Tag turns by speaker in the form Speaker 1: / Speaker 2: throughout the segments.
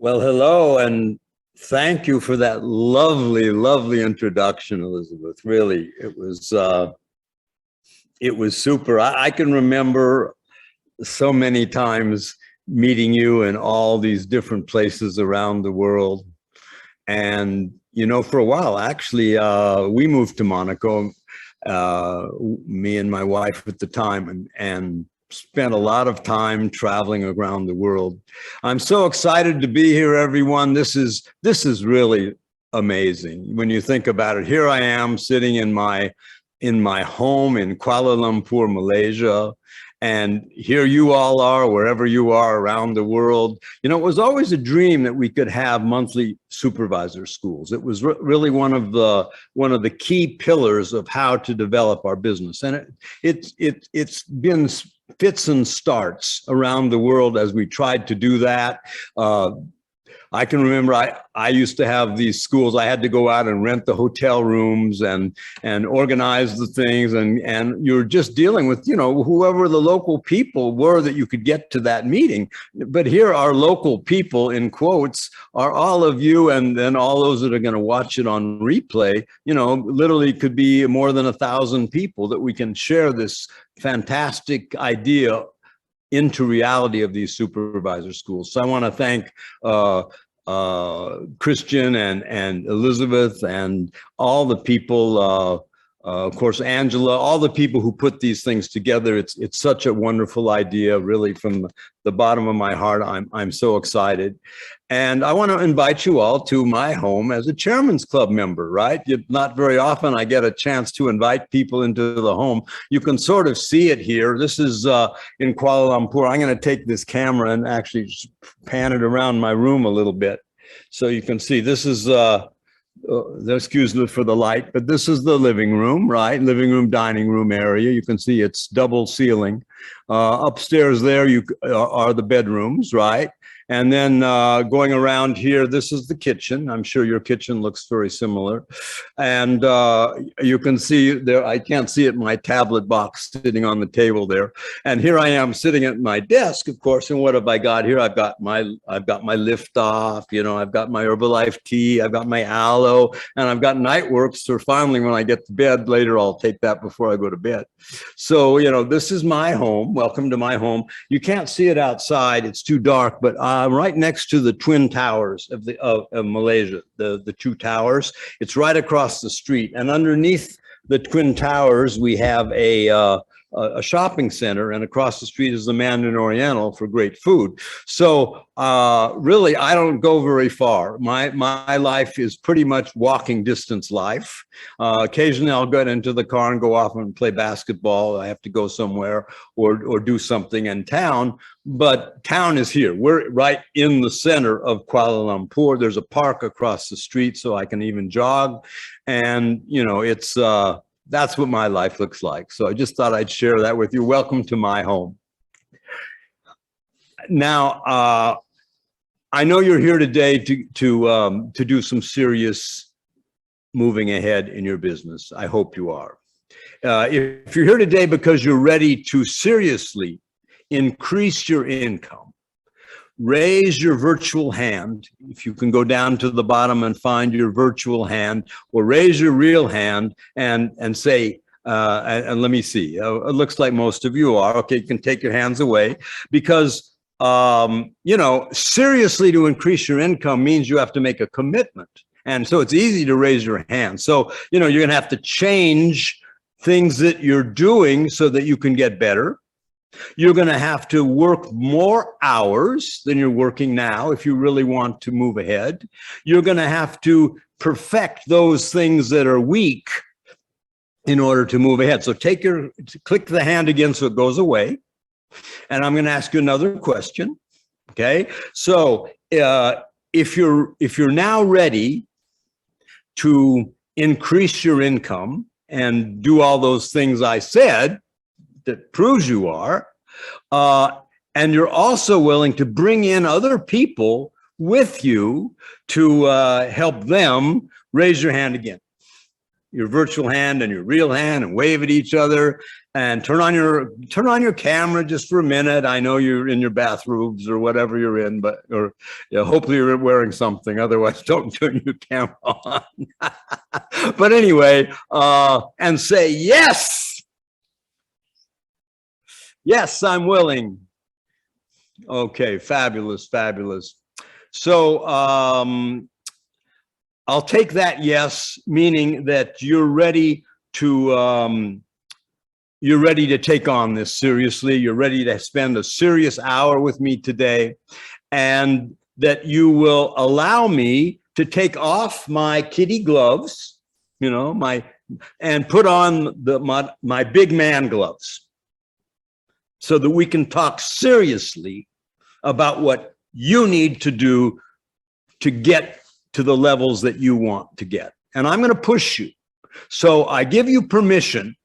Speaker 1: Well, hello, and thank you for that lovely, lovely introduction, Elizabeth. Really, it was super. I can remember so many times meeting you in all these different places around the world. And, for a while, actually, we moved to Monaco, me and my wife at the time, and spent a lot of time traveling around the world. I'm so excited to be here, everyone. This is really amazing when you think about it. Here I am sitting in my home in Kuala Lumpur, Malaysia. And here you all are, wherever you are around the world. It was always a dream that we could have monthly supervisor schools. It was really one of the key pillars of how to develop our business. And it's been fits and starts around the world as we tried to do that. I can remember I used to have these schools. I had to go out and rent the hotel rooms and organize the things. And you're just dealing with, whoever the local people were that you could get to that meeting. But here our local people, in quotes, are all of you, and then all those that are going to watch it on replay. Literally could be more than 1,000 people that we can share this fantastic idea into reality of these supervisor schools. So I want to thank Christian and Elizabeth and all the people, of course, Angela, all the people who put these things together. It's such a wonderful idea, really, from the bottom of my heart. I'm so excited. And I want to invite you all to my home as a Chairman's Club member, right? Not very often I get a chance to invite people into the home. You can sort of see it here. This is in Kuala Lumpur. I'm going to take this camera and actually pan it around my room a little bit. So you can see this is, excuse me for the light, but this is the living room, right? Living room, dining room area. You can see it's double ceiling. Upstairs there are the bedrooms, right? And then going around here, this is the kitchen. I'm sure your kitchen looks very similar. And you can see there, I can't see it, my tablet box sitting on the table there. And here I am sitting at my desk, of course. And what have I got here? I've got my lift off, I've got my Herbalife tea, I've got my aloe, and I've got Nightworks. So finally, when I get to bed later, I'll take that before I go to bed. So, this is my home. Welcome to my home. You can't see it outside. It's too dark, but right next to the Twin Towers of Malaysia, the two towers. It's right across the street. And underneath the Twin Towers, we have a shopping center, and across the street is the Mandarin Oriental for great food. So really, I don't go very far. My life is pretty much walking distance life. Occasionally, I'll get into the car and go off and play basketball. I have to go somewhere or do something in town. But town is here. We're right in the center of Kuala Lumpur. There's a park across the street, so I can even jog. And, it's that's what my life looks like. So I just thought I'd share that with you. Welcome to my home. Now, I know you're here today to do some serious moving ahead in your business. I hope you are. If you're here today because you're ready to seriously increase your income, raise your virtual hand. If you can go down to the bottom and find your virtual hand, or raise your real hand and say, and let me see, it looks like most of you are. Okay, you can take your hands away, because, seriously to increase your income means you have to make a commitment. And so it's easy to raise your hand. So, you're going to have to change things that you're doing so that you can get better. You're going to have to work more hours than you're working now if you really want to move ahead. You're going to have to perfect those things that are weak in order to move ahead. So click the hand again so it goes away. And I'm going to ask you another question. Okay. So if you're now ready to increase your income and do all those things I said, that proves you are, and you're also willing to bring in other people with you to help them, raise your hand again. your virtual hand and your real hand and wave at each other, and turn on your camera just for a minute. I know you're in your bathrobes or whatever you're in, but hopefully you're wearing something. Otherwise, don't turn your camera on. But anyway, and say yes. Yes, I'm willing. Okay, fabulous, fabulous. So I'll take that yes, meaning that you're ready to take on this seriously. You're ready to spend a serious hour with me today, and that you will allow me to take off my kitty gloves, and put on my big man gloves, so that we can talk seriously about what you need to do to get to the levels that you want to get. And I'm going to push you. So I give you permission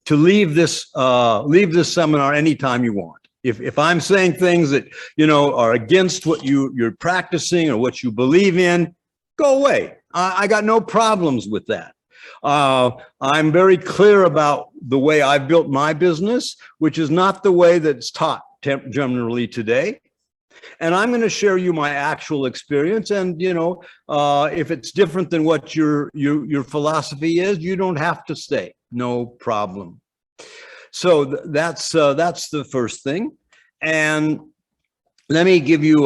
Speaker 1: to leave this seminar anytime you want. If I'm saying things that, are against what you're practicing or what you believe in, go away. I got no problems with that. I'm very clear about the way I built my business, which is not the way that's taught generally today. And I'm going to share you my actual experience. And, if it's different than what your philosophy is, you don't have to stay. No problem. So that's the first thing. And let me give you,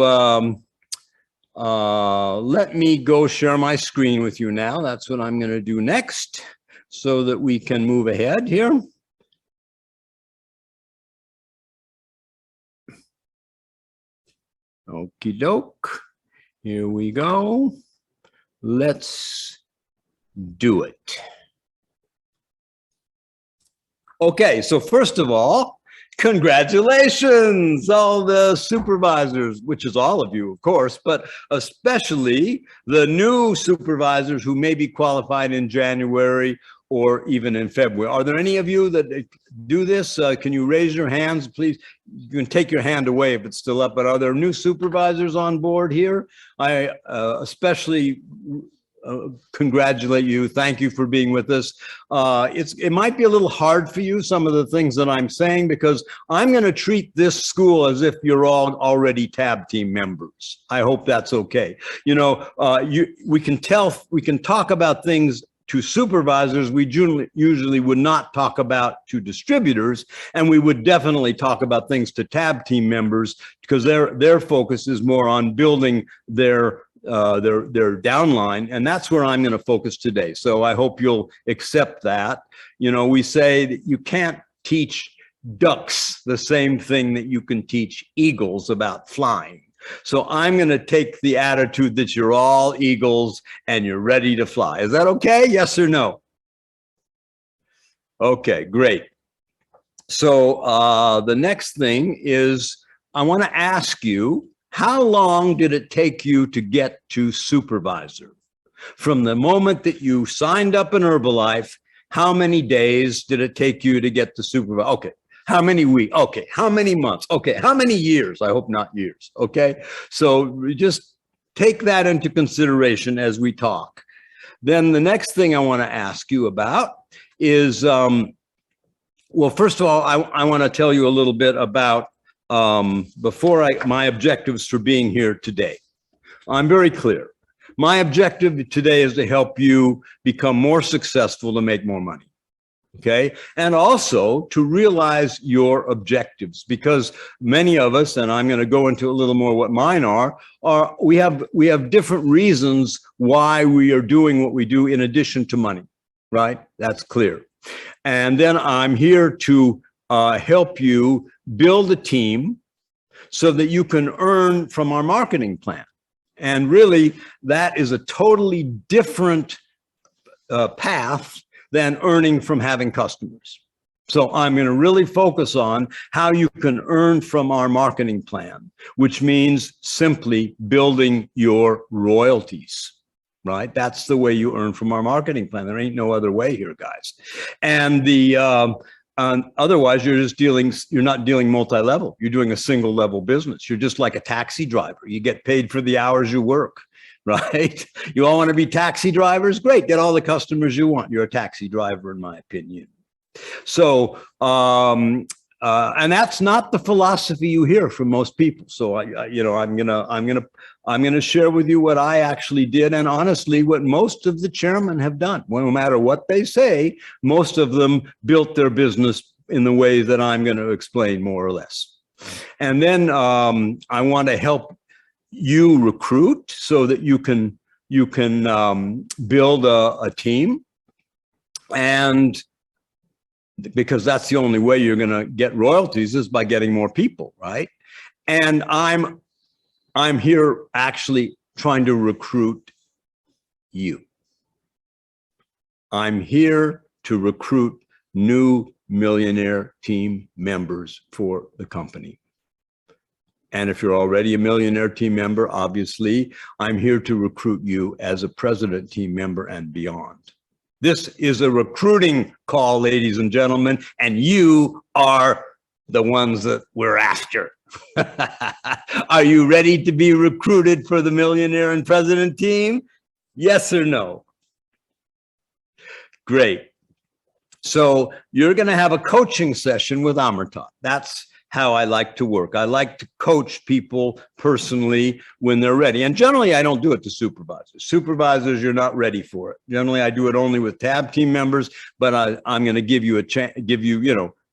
Speaker 1: let me go share my screen with you now. That's what I'm going to do next, so that we can move ahead here. Okie doke. Here we go. Let's do it. Okay, so first of all, congratulations, all the supervisors, which is all of you, of course, but especially the new supervisors who may be qualified in January or even in February. Are there any of you that do this? Can you raise your hands, please? You can take your hand away if it's still up, but are there new supervisors on board here? I especially congratulate you. Thank you for being with us. It might be a little hard for you, some of the things that I'm saying, because I'm going to treat this school as if you're all already TAB team members. I hope that's okay. We can talk about things to supervisors we usually would not talk about to distributors, and we would definitely talk about things to TAB team members, because their focus is more on building their downline, and that's where I'm going to focus today. So I hope you'll accept that. We say that you can't teach ducks the same thing that you can teach eagles about flying. So I'm going to take the attitude that you're all eagles and you're ready to fly. Is that okay? Yes or no? Okay, great. So the next thing is, I want to ask you, how long did it take you to get to supervisor? From the moment that you signed up in Herbalife, how many days did it take you to get to supervisor? Okay. How many weeks? Okay. How many months? Okay. How many years? I hope not years. Okay. So just take that into consideration as we talk. Then the next thing I want to ask you about is, well, first of all, I want to tell you a little bit about my objectives for being here today. I'm very clear. My objective today is to help you become more successful, to make more money. Okay. And also to realize your objectives, because many of us, and I'm going to go into a little more what mine are we have different reasons why we are doing what we do in addition to money, right? That's clear. And then I'm here to help you build a team so that you can earn from our marketing plan. And really, that is a totally different path than earning from having customers. So I'm going to really focus on how you can earn from our marketing plan, which means simply building your royalties, right? That's the way you earn from our marketing plan. There ain't no other way here, guys. And otherwise, you're not dealing multi-level. You're doing a single level business. You're just like a taxi driver. You get paid for the hours you work. right? You all want to be taxi drivers? Great. Get all the customers you want. You're a taxi driver, in my opinion. So, and that's not the philosophy you hear from most people. So I'm gonna share with you what I actually did, and honestly, what most of the chairmen have done. Well, no matter what they say, most of them built their business in the way that I'm going to explain, more or less. And then I want to help you recruit so that you can build a team, and because that's the only way you're going to get royalties is by getting more people, right? And I'm here actually trying to recruit you. I'm here to recruit new millionaire team members for the company. And if you're already a millionaire team member, obviously, I'm here to recruit you as a president team member and beyond. This is a recruiting call, ladies and gentlemen, and you are the ones that we're after. Are you ready to be recruited for the millionaire and president team? Yes or no? Great. So you're going to have a coaching session with Amertat. That's how I like to work. I like to coach people personally when they're ready. And generally, I don't do it to supervisors. Supervisors, you're not ready for it. Generally, I do it only with tab team members, but I'm going to give you a chance,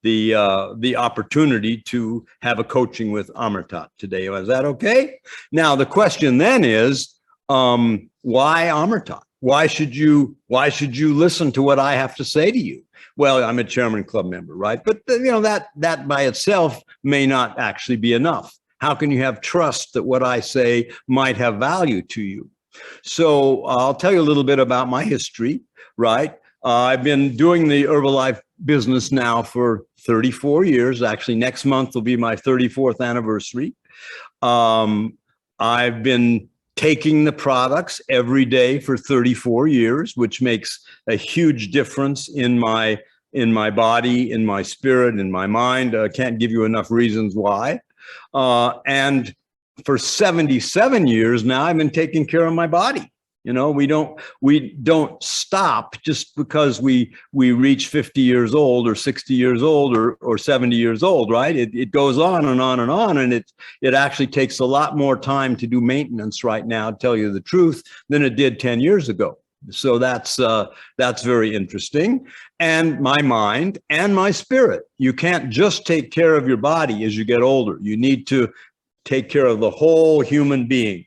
Speaker 1: the opportunity to have a coaching with Amertat today. Is that okay? Now, the question then is, why Amertat? Why should you listen to what I have to say to you? Well, I'm a chairman club member, right? But that by itself may not actually be enough. How can you have trust that what I say might have value to you? So I'll tell you a little bit about my history, right? I've been doing the Herbalife business now for 34 years. Actually, next month will be my 34th anniversary. I've been taking the products every day for 34 years, which makes a huge difference in my body, in my spirit, in my mind. I can't give you enough reasons why. And for 77 years now, I've been taking care of my body. We don't stop just because we reach 50 years old or 60 years old or 70 years old, right? It goes on and on and on, and it actually takes a lot more time to do maintenance right now, to tell you the truth, than it did 10 years ago. So that's very interesting. And my mind and my spirit. You can't just take care of your body as you get older. You need to take care of the whole human being.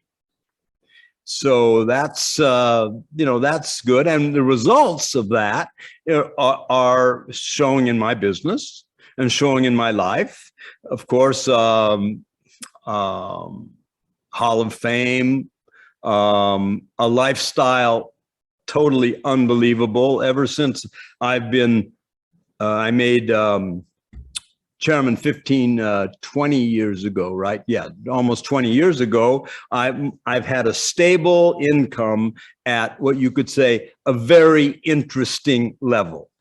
Speaker 1: So that's good. And the results of that are showing in my business and showing in my life. Of course, Hall of Fame, a lifestyle totally unbelievable. Ever since I've been, I made chairman 20 years ago, right? Yeah, almost 20 years ago. I've had a stable income at what you could say a very interesting level.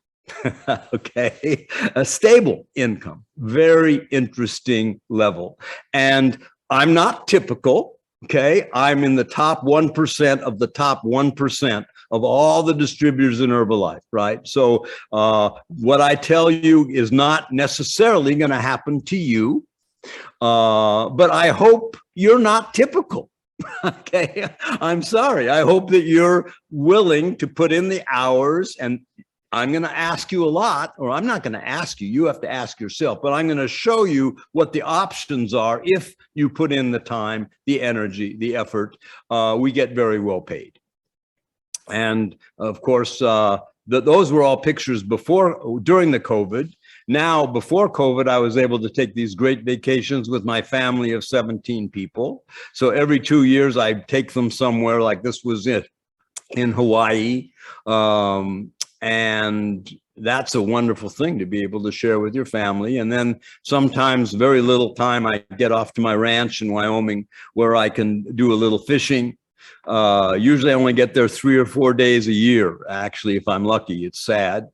Speaker 1: Okay, a stable income, very interesting level. And I'm not typical. Okay, I'm in the top 1% of the top 1% of all the distributors in Herbalife, right? So what I tell you is not necessarily going to happen to you, but I hope you're not typical. Okay, I'm sorry. I hope that you're willing to put in the hours, and I'm going to ask you a lot, or I'm not going to ask you, you have to ask yourself, but I'm going to show you what the options are if you put in the time, the energy, the effort. We get very well paid. And of course, those were all pictures during the COVID. Now, before COVID, I was able to take these great vacations with my family of 17 people. So every 2 years, I take them somewhere, like this was it, in Hawaii. And that's a wonderful thing to be able to share with your family. And then sometimes very little time, I get off to my ranch in Wyoming where I can do a little fishing. Usually I only get there 3 or 4 days a year, actually, if I'm lucky. It's sad.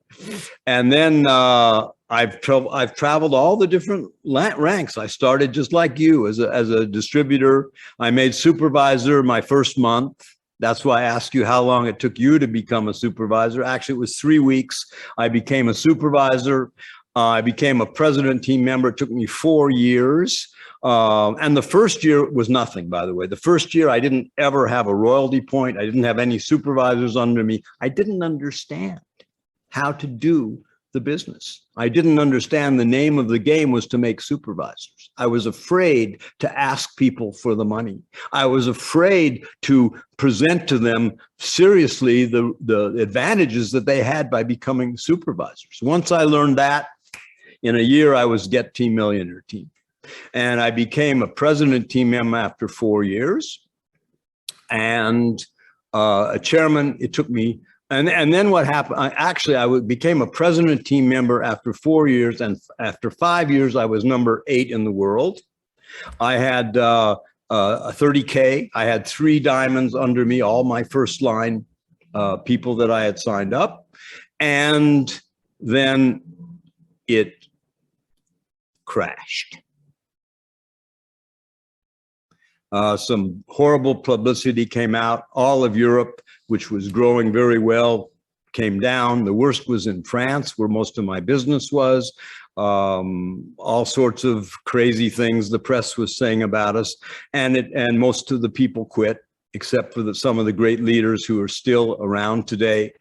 Speaker 1: And then I've traveled all the different ranks. I started just like you as a distributor. I made supervisor my first month. That's why I asked you how long it took you to become a supervisor. Actually, it was 3 weeks. I became a supervisor. I became a president team member. It took me 4 years. And the first year was nothing, by the way. The first year, I didn't ever have a royalty point. I didn't have any supervisors under me. I didn't understand how to do the business. I didn't understand the name of the game was to make supervisors. I was afraid to ask people for the money. I was afraid to present to them seriously the advantages that they had by becoming supervisors. Once I learned that, in a year, I was Get Team Millionaire Team. And I became a president team member after 4 years, and a chairman. It took me, and then what happened? I became a president team member after 4 years, and after 5 years, I was number 8 in the world. I had a 30K. I had 3 diamonds under me, all my first line people that I had signed up, and then it crashed. Some horrible publicity came out. All of Europe, which was growing very well, came down. The worst was in France, where most of my business was. All sorts of crazy things the press was saying about us, and most of the people quit, except for some of the great leaders who are still around today,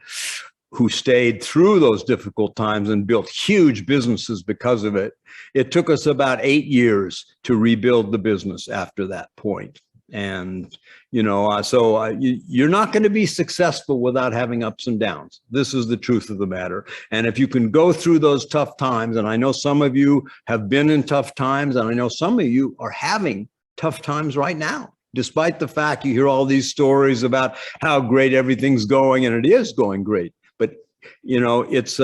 Speaker 1: who stayed through those difficult times and built huge businesses because of it. It took us about 8 years to rebuild the business after that point. And, you're not going to be successful without having ups and downs. This is the truth of the matter. And if you can go through those tough times, and I know some of you have been in tough times, and I know some of you are having tough times right now, despite the fact you hear all these stories about how great everything's going, and it is going great. But, it's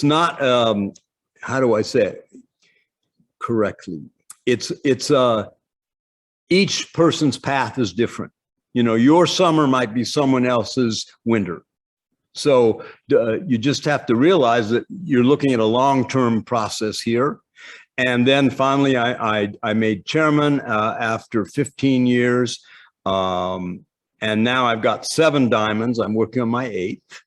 Speaker 1: not, how do I say it correctly? Each person's path is different. Your summer might be someone else's winter. So you just have to realize that you're looking at a long-term process here. And then finally, I made chairman after 15 years. And now I've got 7 diamonds. I'm working on my 8th.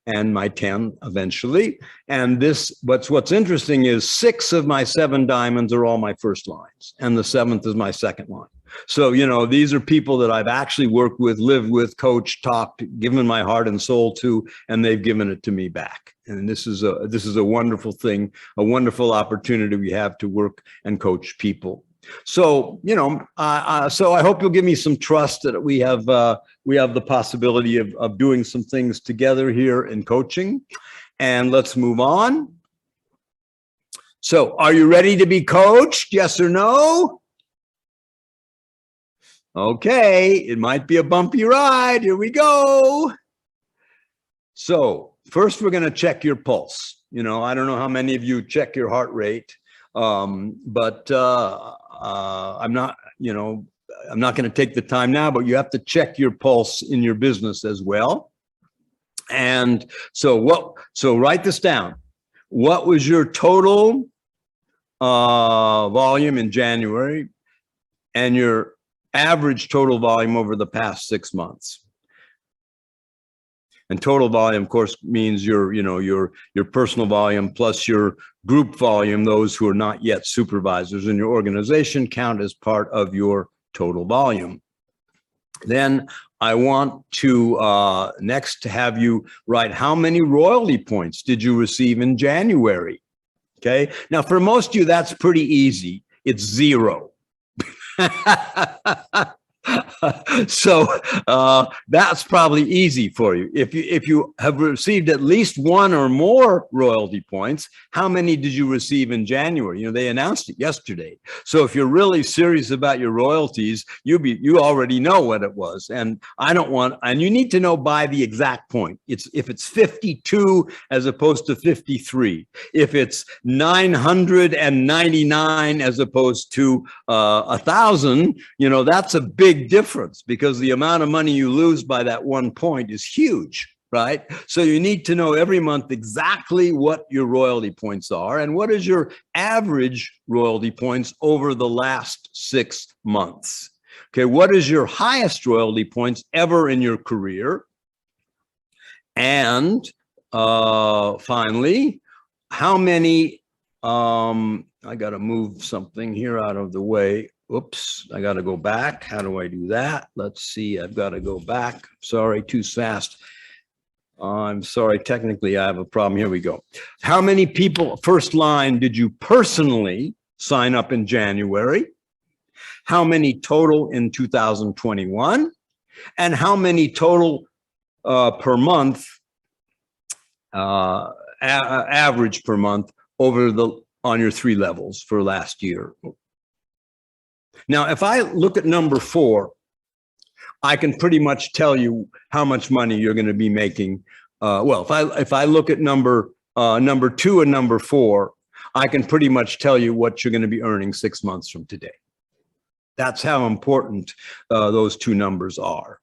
Speaker 1: And my 10 eventually. And what's interesting is 6 of my 7 diamonds are all my first lines, and the 7th is my second line. So, these are people that I've actually worked with, lived with, coached, talked, given my heart and soul to, and they've given it to me back. And this is a wonderful thing, a wonderful opportunity we have to work and coach people. So, so I hope you'll give me some trust that we have the possibility of doing some things together here in coaching. And let's move on. So, are you ready to be coached? Yes or no? Okay, it might be a bumpy ride. Here we go. So, first we're going to check your pulse. I don't know how many of you check your heart rate. But I'm not going to take the time now, but you have to check your pulse in your business as well. And so write this down. What was your total volume in January and your average total volume over the past 6 months? And total volume, of course, means your personal volume plus your group volume, those who are not yet supervisors in your organization count as part of your total volume. Then I want to next have you write how many royalty points did you receive in January? Okay. Now, for most of you, that's pretty easy. It's 0. So that's probably easy for you. If you have received at least 1 or more royalty points, how many did you receive in January? They announced it yesterday. So if you're really serious about your royalties, you already know what it was. And you need to know by the exact point. If it's 52 as opposed to 53, if it's 999 as opposed to 1,000, that's a big difference, because the amount of money you lose by that 1 point is huge, right? So you need to know every month exactly what your royalty points are and what is your average royalty points over the last 6 months. Okay, what is your highest royalty points ever in your career? And finally, how many, I got to move something here out of the way. Oops, I got to go back. How do I do that? Let's see, I've got to go back. Sorry, too fast. I'm sorry, technically I have a problem. Here we go. How many people, first line, did you personally sign up in January? How many total in 2021? And how many total per month, average per month on your 3 levels for last year? Now, if I look at number 4, I can pretty much tell you how much money you're going to be making. Well, if I look at number 2 and number 4, I can pretty much tell you what you're going to be earning 6 months from today. That's how important those 2 numbers are.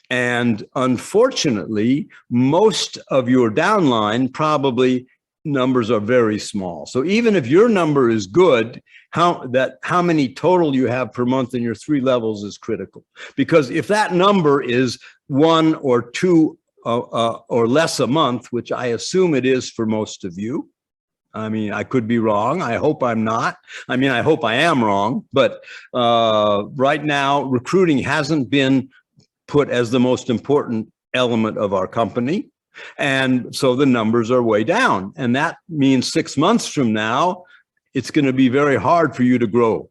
Speaker 1: And unfortunately, most of your downline probably numbers are very small. So even if your number is good, how many total you have per month in your 3 levels is critical. Because if that number is 1 or 2 or less a month, which I assume it is for most of you, I mean, I could be wrong. I hope I'm not. I mean, I hope I am wrong. But right now, recruiting hasn't been put as the most important element of our company. And so the numbers are way down. And that means 6 months from now, it's going to be very hard for you to grow.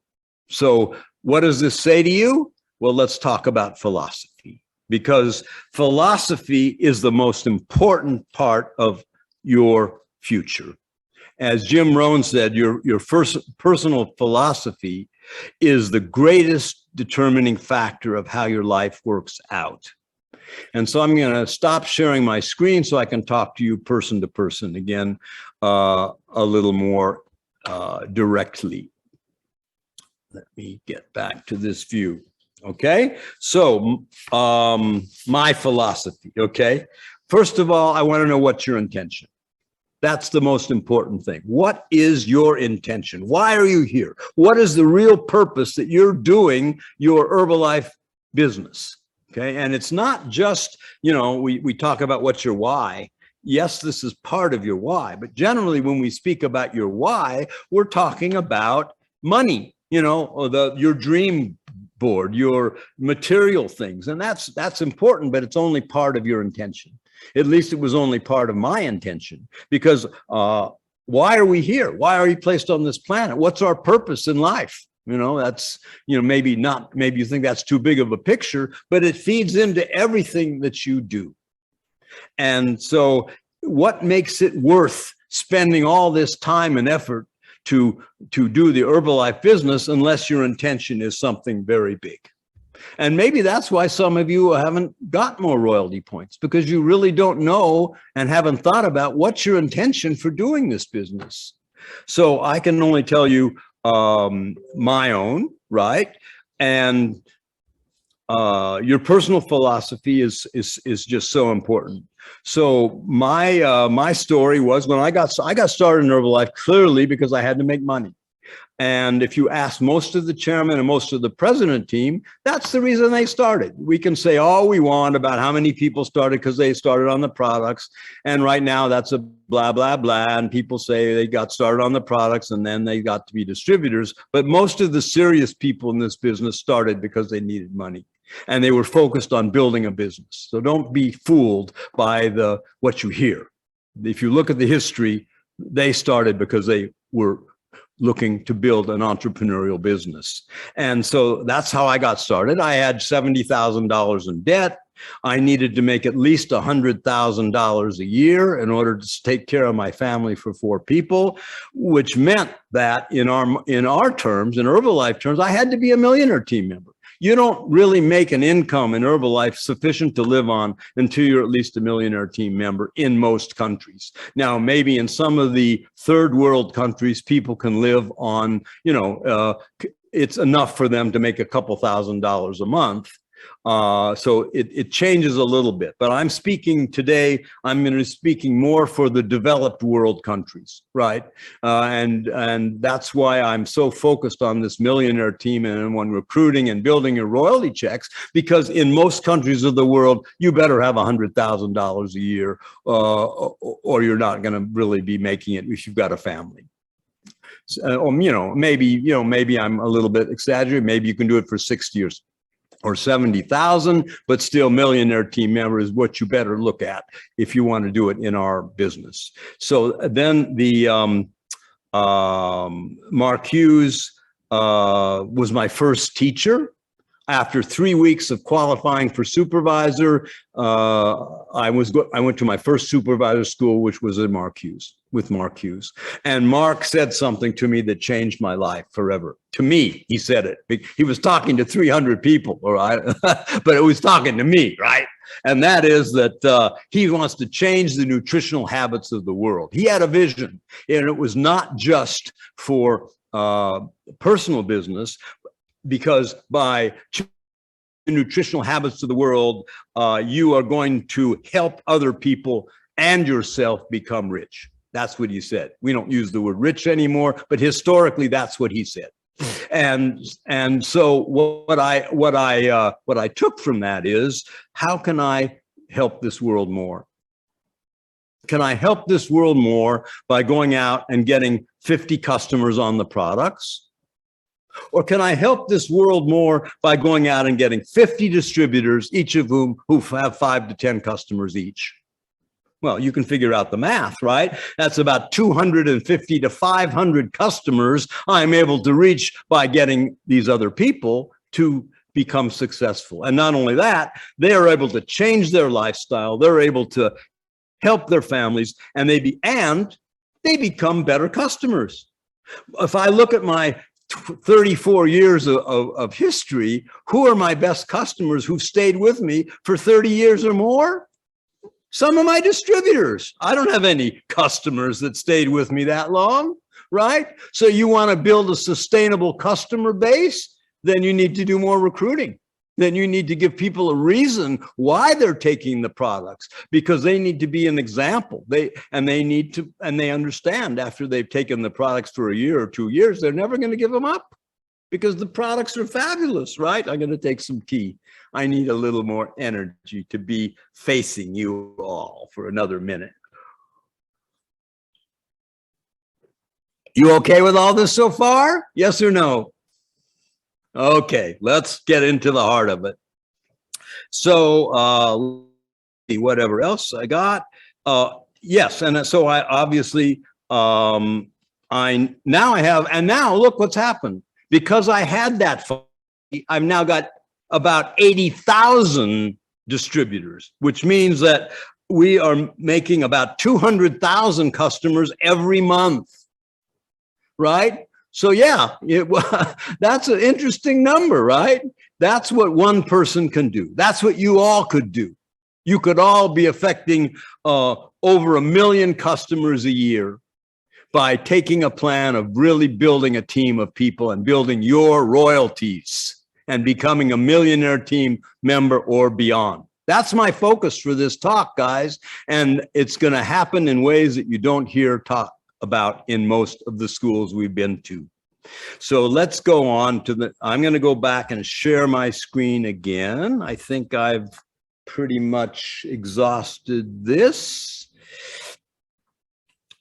Speaker 1: So what does this say to you? Well, let's talk about philosophy, because philosophy is the most important part of your future. As Jim Rohn said, your first personal philosophy is the greatest determining factor of how your life works out. And so I'm going to stop sharing my screen so I can talk to you person to person again a little more directly. Let me get back to this view. Okay, so my philosophy. Okay, first of all, I want to know what's your intention. That's the most important thing. What is your intention? Why are you here? What is the real purpose that you're doing your Herbalife business? Okay, and it's not just, you know, we talk about what's your why. Yes, this is part of your why, but generally when we speak about your why, we're talking about money, you know, or your dream board, your material things, and that's important, but it's only part of your intention. At least it was only part of my intention, because why are we here? Why are we placed on this planet? What's our purpose in life? You know, that's, you know, maybe you think that's too big of a picture, but it feeds into everything that you do. And so what makes it worth spending all this time and effort to do the Herbalife business unless your intention is something very big? And maybe that's why some of you haven't got more royalty points, because you really don't know and haven't thought about what's your intention for doing this business. So I can only tell you my own, right? And your personal philosophy is just so important. So my story was, when I got started in Herbalife clearly because I had to make money. And if you ask most of the chairman and most of the president team, that's the reason they started. We can say all we want about how many people started because they started on the products. And right now that's a blah, blah, blah. And people say they got started on the products and then they got to be distributors. But most of the serious people in this business started because they needed money and they were focused on building a business. So don't be fooled by what you hear. If you look at the history, they started because they were looking to build an entrepreneurial business. And so that's how I got started. I had $70,000 in debt. I needed to make at least $100,000 a year in order to take care of my family for 4 people, which meant that in our terms, in Herbalife terms, I had to be a millionaire team member. You don't really make an income in Herbalife sufficient to live on until you're at least a millionaire team member in most countries. Now, maybe in some of the third world countries, people can live on, you know, it's enough for them to make a couple $1,000s a month. So it changes a little bit, but I'm speaking today, I'm going to be speaking more for the developed world countries, right? And that's why I'm so focused on this millionaire team and on recruiting and building your royalty checks, because in most countries of the world, you better have $100,000 a year, or you're not going to really be making it if you've got a family. Maybe I'm a little bit exaggerating. Maybe you can do it for 60 years. Or 70,000, but still millionaire team member is what you better look at if you want to do it in our business. So then the Mark Hughes was my first teacher. After 3 weeks of qualifying for supervisor, I went to my first supervisor school, which was at Mark Hughes, with Mark Hughes. And Mark said something to me that changed my life forever. To me, he said it. He was talking to 300 people, all right? But it was talking to me, right? And that is that he wants to change the nutritional habits of the world. He had a vision, and it was not just for personal business, because by changing the nutritional habits of the world, you are going to help other people and yourself become rich. That's what he said. We don't use the word rich anymore, but historically, that's what he said. And so what I took from that is, how can I help this world more? Can I help this world more by going out and getting 50 customers on the products? Or can I help this world more by going out and getting 50 distributors, each of whom have 5 to 10 customers each? Well, you can figure out the math, right? That's about 250 to 500 customers I'm able to reach by getting these other people to become successful. And not only that, they are able to change their lifestyle. They're able to help their families, and they become better customers. If I look at my 34 years of history, who are my best customers who've stayed with me for 30 years or more? Some of my distributors. I don't have any customers that stayed with me that long, right? So you want to build a sustainable customer base, then you need to do more recruiting. Then you need to give people a reason why they're taking the products, because they need to be an example. They understand after they've taken the products for a year or 2 years, they're never going to give them up, because the products are fabulous, right? I'm going to take some tea. I need a little more energy to be facing you all for another minute. You okay with all this so far? Yes or no? Okay, let's get into the heart of it. So whatever else I got. Yes, and so I obviously now look what's happened. Because I had that, I've now got about 80,000 distributors, which means that we are making about 200,000 customers every month, right? So yeah, that's an interesting number, right? That's what one person can do. That's what you all could do. You could all be affecting over 1 million customers a year by taking a plan of really building a team of people and building your royalties and becoming a millionaire team member or beyond. That's my focus for this talk, guys. And it's going to happen in ways that you don't hear talk about in most of the schools we've been to. So let's go on to I'm going to go back and share my screen again. I think I've pretty much exhausted this.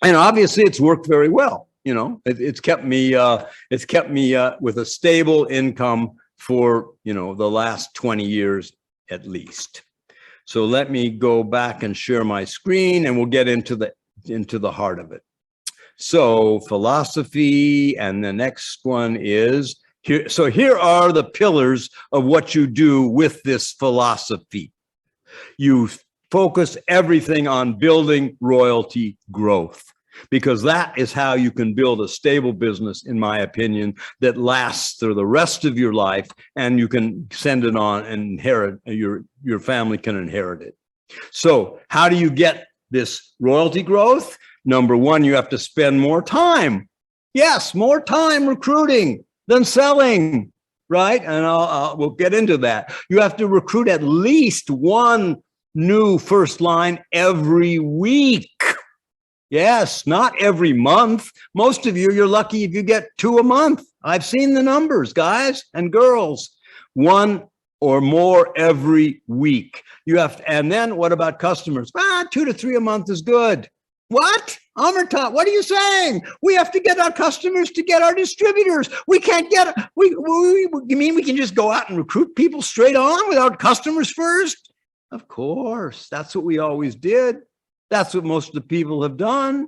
Speaker 1: And obviously it's worked very well. You know, it's kept me with a stable income for, the last 20 years at least. So let me go back and share my screen, and we'll get into the heart of it. So philosophy, and the next one is here. So here are the pillars of what you do with this philosophy. You focus everything on building royalty growth, because that is how you can build a stable business, in my opinion, that lasts through the rest of your life, and you can send it on and inherit, your family can inherit it. So how do you get this royalty growth? Number one, you have to spend more time. Yes, more time recruiting than selling. right? And we'll get into that. You have to recruit at least one new first line every week. Yes, not every month. Most of you, you're lucky if you get 2 a month. I've seen the numbers, guys and girls. 1 or more every week. You have to, and then what about customers? 2 to 3 a month is good. What? Amertat, what are you saying? We have to get our customers to get our distributors. We can't get, you mean we can just go out and recruit people straight on without customers first? Of course, that's what we always did. That's what most of the people have done.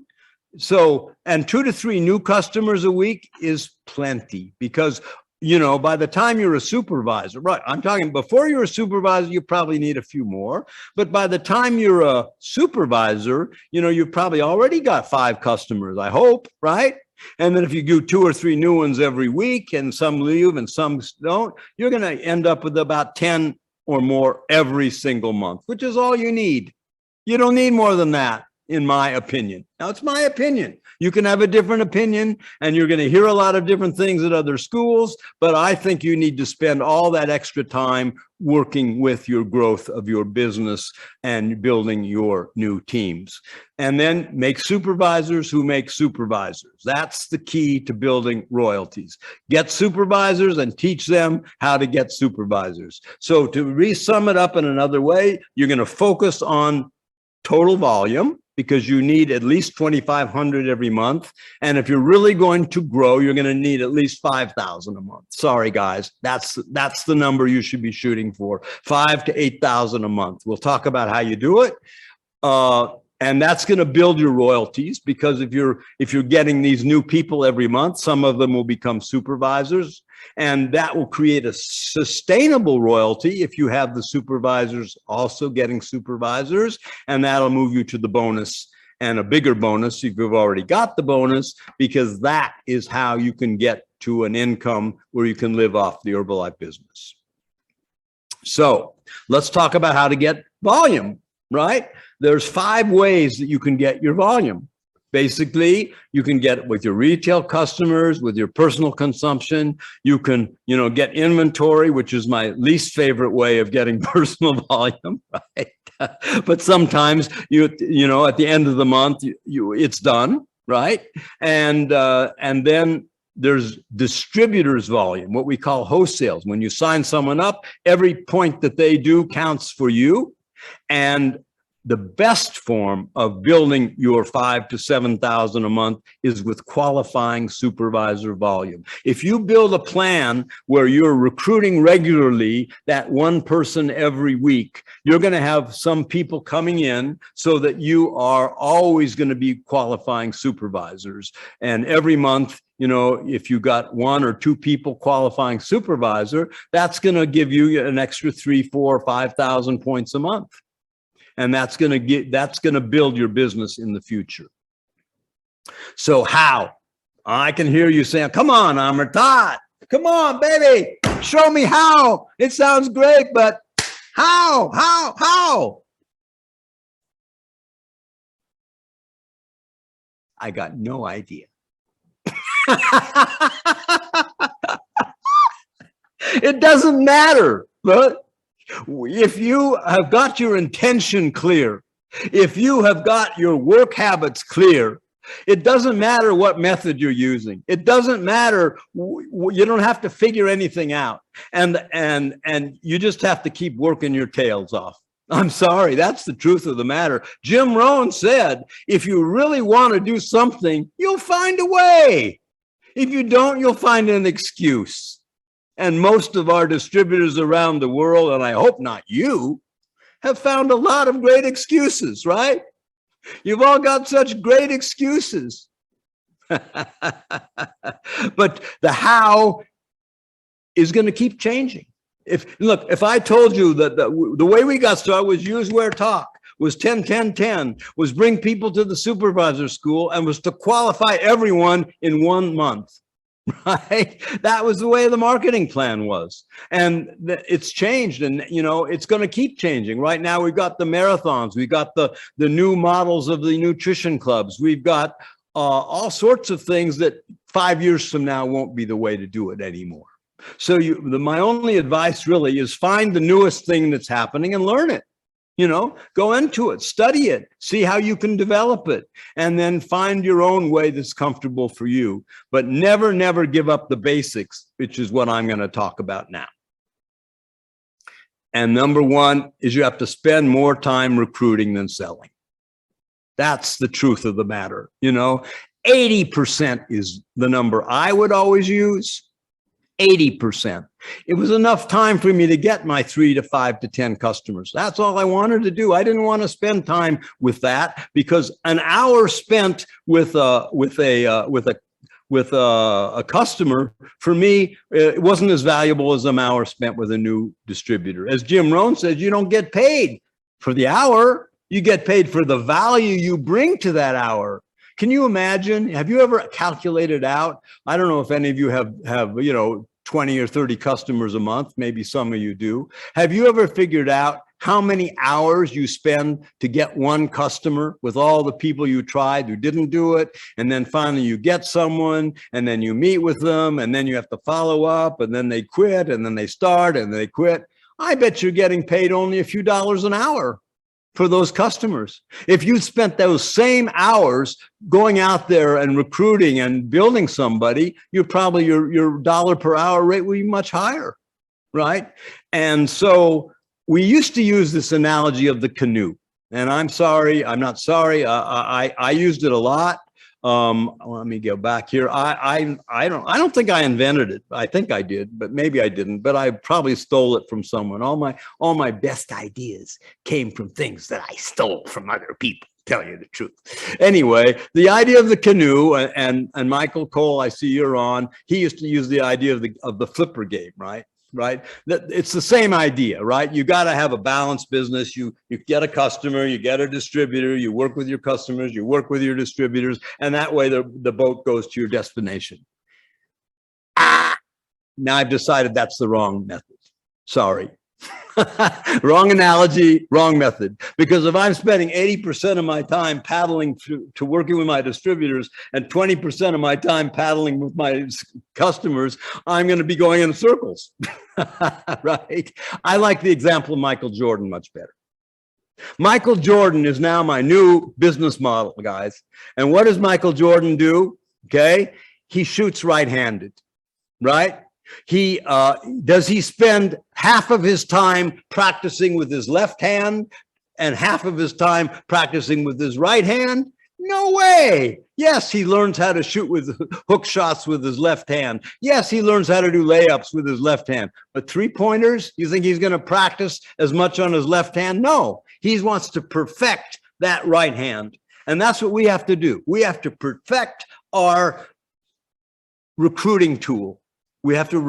Speaker 1: So, and 2 to 3 new customers a week is plenty, because, you know, by the time you're a supervisor, right? I'm talking before you're a supervisor, you probably need a few more. But by the time you're a supervisor, you know, you've probably already got 5 customers, I hope, right? And then if you do 2 or 3 new ones every week and some leave and some don't, you're going to end up with about 10 or more every single month, which is all you need. You don't need more than that, in my opinion. Now, it's my opinion. You can have a different opinion, and you're going to hear a lot of different things at other schools, but I think you need to spend all that extra time working with your growth of your business and building your new teams. And then make supervisors who make supervisors. That's the key to building royalties. Get supervisors and teach them how to get supervisors. So to sum it up in another way, you're going to focus on total volume, because you need at least 2,500 every month. And if you're really going to grow, you're going to need at least 5,000 a month. Sorry, guys, that's the number you should be shooting for, 5,000 to 8,000 a month. We'll talk about how you do it. And that's going to build your royalties, because if you're getting these new people every month, some of them will become supervisors, and that will create a sustainable royalty if you have the supervisors also getting supervisors, and that'll move you to the bonus, and a bigger bonus if you've already got the bonus, because that is how you can get to an income where you can live off the Herbalife business. So let's talk about how to get volume, right? There's 5 ways that you can get your volume. Basically, you can get it with your retail customers, with your personal consumption. You can, you know, get inventory, which is my least favorite way of getting personal volume, right? But sometimes you know, at the end of the month, it's done, right? And then there's distributors volume, what we call wholesales. When you sign someone up, every point that they do counts for you. And the best form of building your 5,000 to 7,000 a month is with qualifying supervisor volume. If you build a plan where you're recruiting regularly, that one person every week, you're going to have some people coming in so that you are always going to be qualifying supervisors. And every month, you know, if you got 1 or 2 people qualifying supervisor, that's going to give you an extra 3,000, 4,000, 5,000 points a month. And that's going to build your business in the future. So how? I can hear you saying, come on, Amertat, come on, baby, show me how. It sounds great, but how? I got no idea. It doesn't matter, but if you have got your intention clear, if you have got your work habits clear, it doesn't matter what method you're using. It doesn't matter. You don't have to figure anything out. And you just have to keep working your tails off. I'm sorry, that's the truth of the matter. Jim Rohn said, if you really want to do something, you'll find a way. If you don't, you'll find an excuse. And most of our distributors around the world, and I hope not you, have found a lot of great excuses, right? You've all got such great excuses. But the how is going to keep changing. If I told you that the way we got started was use, wear, talk, was 10, 10, 10, was bring people to the supervisor school, and was to qualify everyone in 1 month. Right? That was the way the marketing plan was. And it's changed, and you know, it's going to keep changing. Right now, we've got the marathons, we've got the new models of the nutrition clubs, we've got all sorts of things that 5 years from now won't be the way to do it anymore. So my only advice really is find the newest thing that's happening and learn it. Go into it, study it, see how you can develop it, and then find your own way that's comfortable for you. But never, never give up the basics, which is what I'm going to talk about now. And number one is you have to spend more time recruiting than selling. That's the truth of the matter. 80% is the number I would always use. 80%. It was enough time for me to get my 3 to 5 to 10 customers. That's all I wanted to do. I didn't want to spend time with that, because an hour spent with a customer, for me, it wasn't as valuable as an hour spent with a new distributor. As Jim Rohn says, you don't get paid for the hour. You get paid for the value you bring to that hour. Can you imagine? Have you ever calculated out? I don't know if any of you have 20 or 30 customers a month. Maybe some of you do. Have you ever figured out how many hours you spend to get one customer with all the people you tried who didn't do it? And then finally you get someone, and then you meet with them, and then you have to follow up, and then they quit, and then they start, and they quit. I bet you're getting paid only a few dollars an hour for those customers. If you spent those same hours going out there and recruiting and building somebody, you're probably your dollar per hour rate will be much higher, right? And so we used to use this analogy of the canoe, and I'm not sorry. I used it a lot. Let me go back here. I don't think I invented it. I think I did, but maybe I didn't. But I probably stole it from someone. All my best ideas came from things that I stole from other people. Tell you the truth. Anyway, the idea of the canoe, and Michael Cole, I see you're on. He used to use the idea of the flipper game, right? It's the same idea, right? You got to have a balanced business. You get a customer, you get a distributor, you work with your customers, you work with your distributors, and that way the boat goes to your destination. Now I've decided that's the wrong method. Sorry. Wrong analogy, wrong method. Because if I'm spending 80% of my time paddling to working with my distributors and 20% of my time paddling with my customers, I'm going to be going in circles, right? I like the example of Michael Jordan much better. Michael Jordan is now my new business model, guys. And what does Michael Jordan do? Okay, he shoots right-handed, right? Does he spend half of his time practicing with his left hand and half of his time practicing with his right hand? No way. Yes, he learns how to shoot with hook shots with his left hand. Yes, he learns how to do layups with his left hand. But three-pointers, you think he's going to practice as much on his left hand? No, he wants to perfect that right hand. And that's what we have to do. We have to perfect our recruiting tool. We have to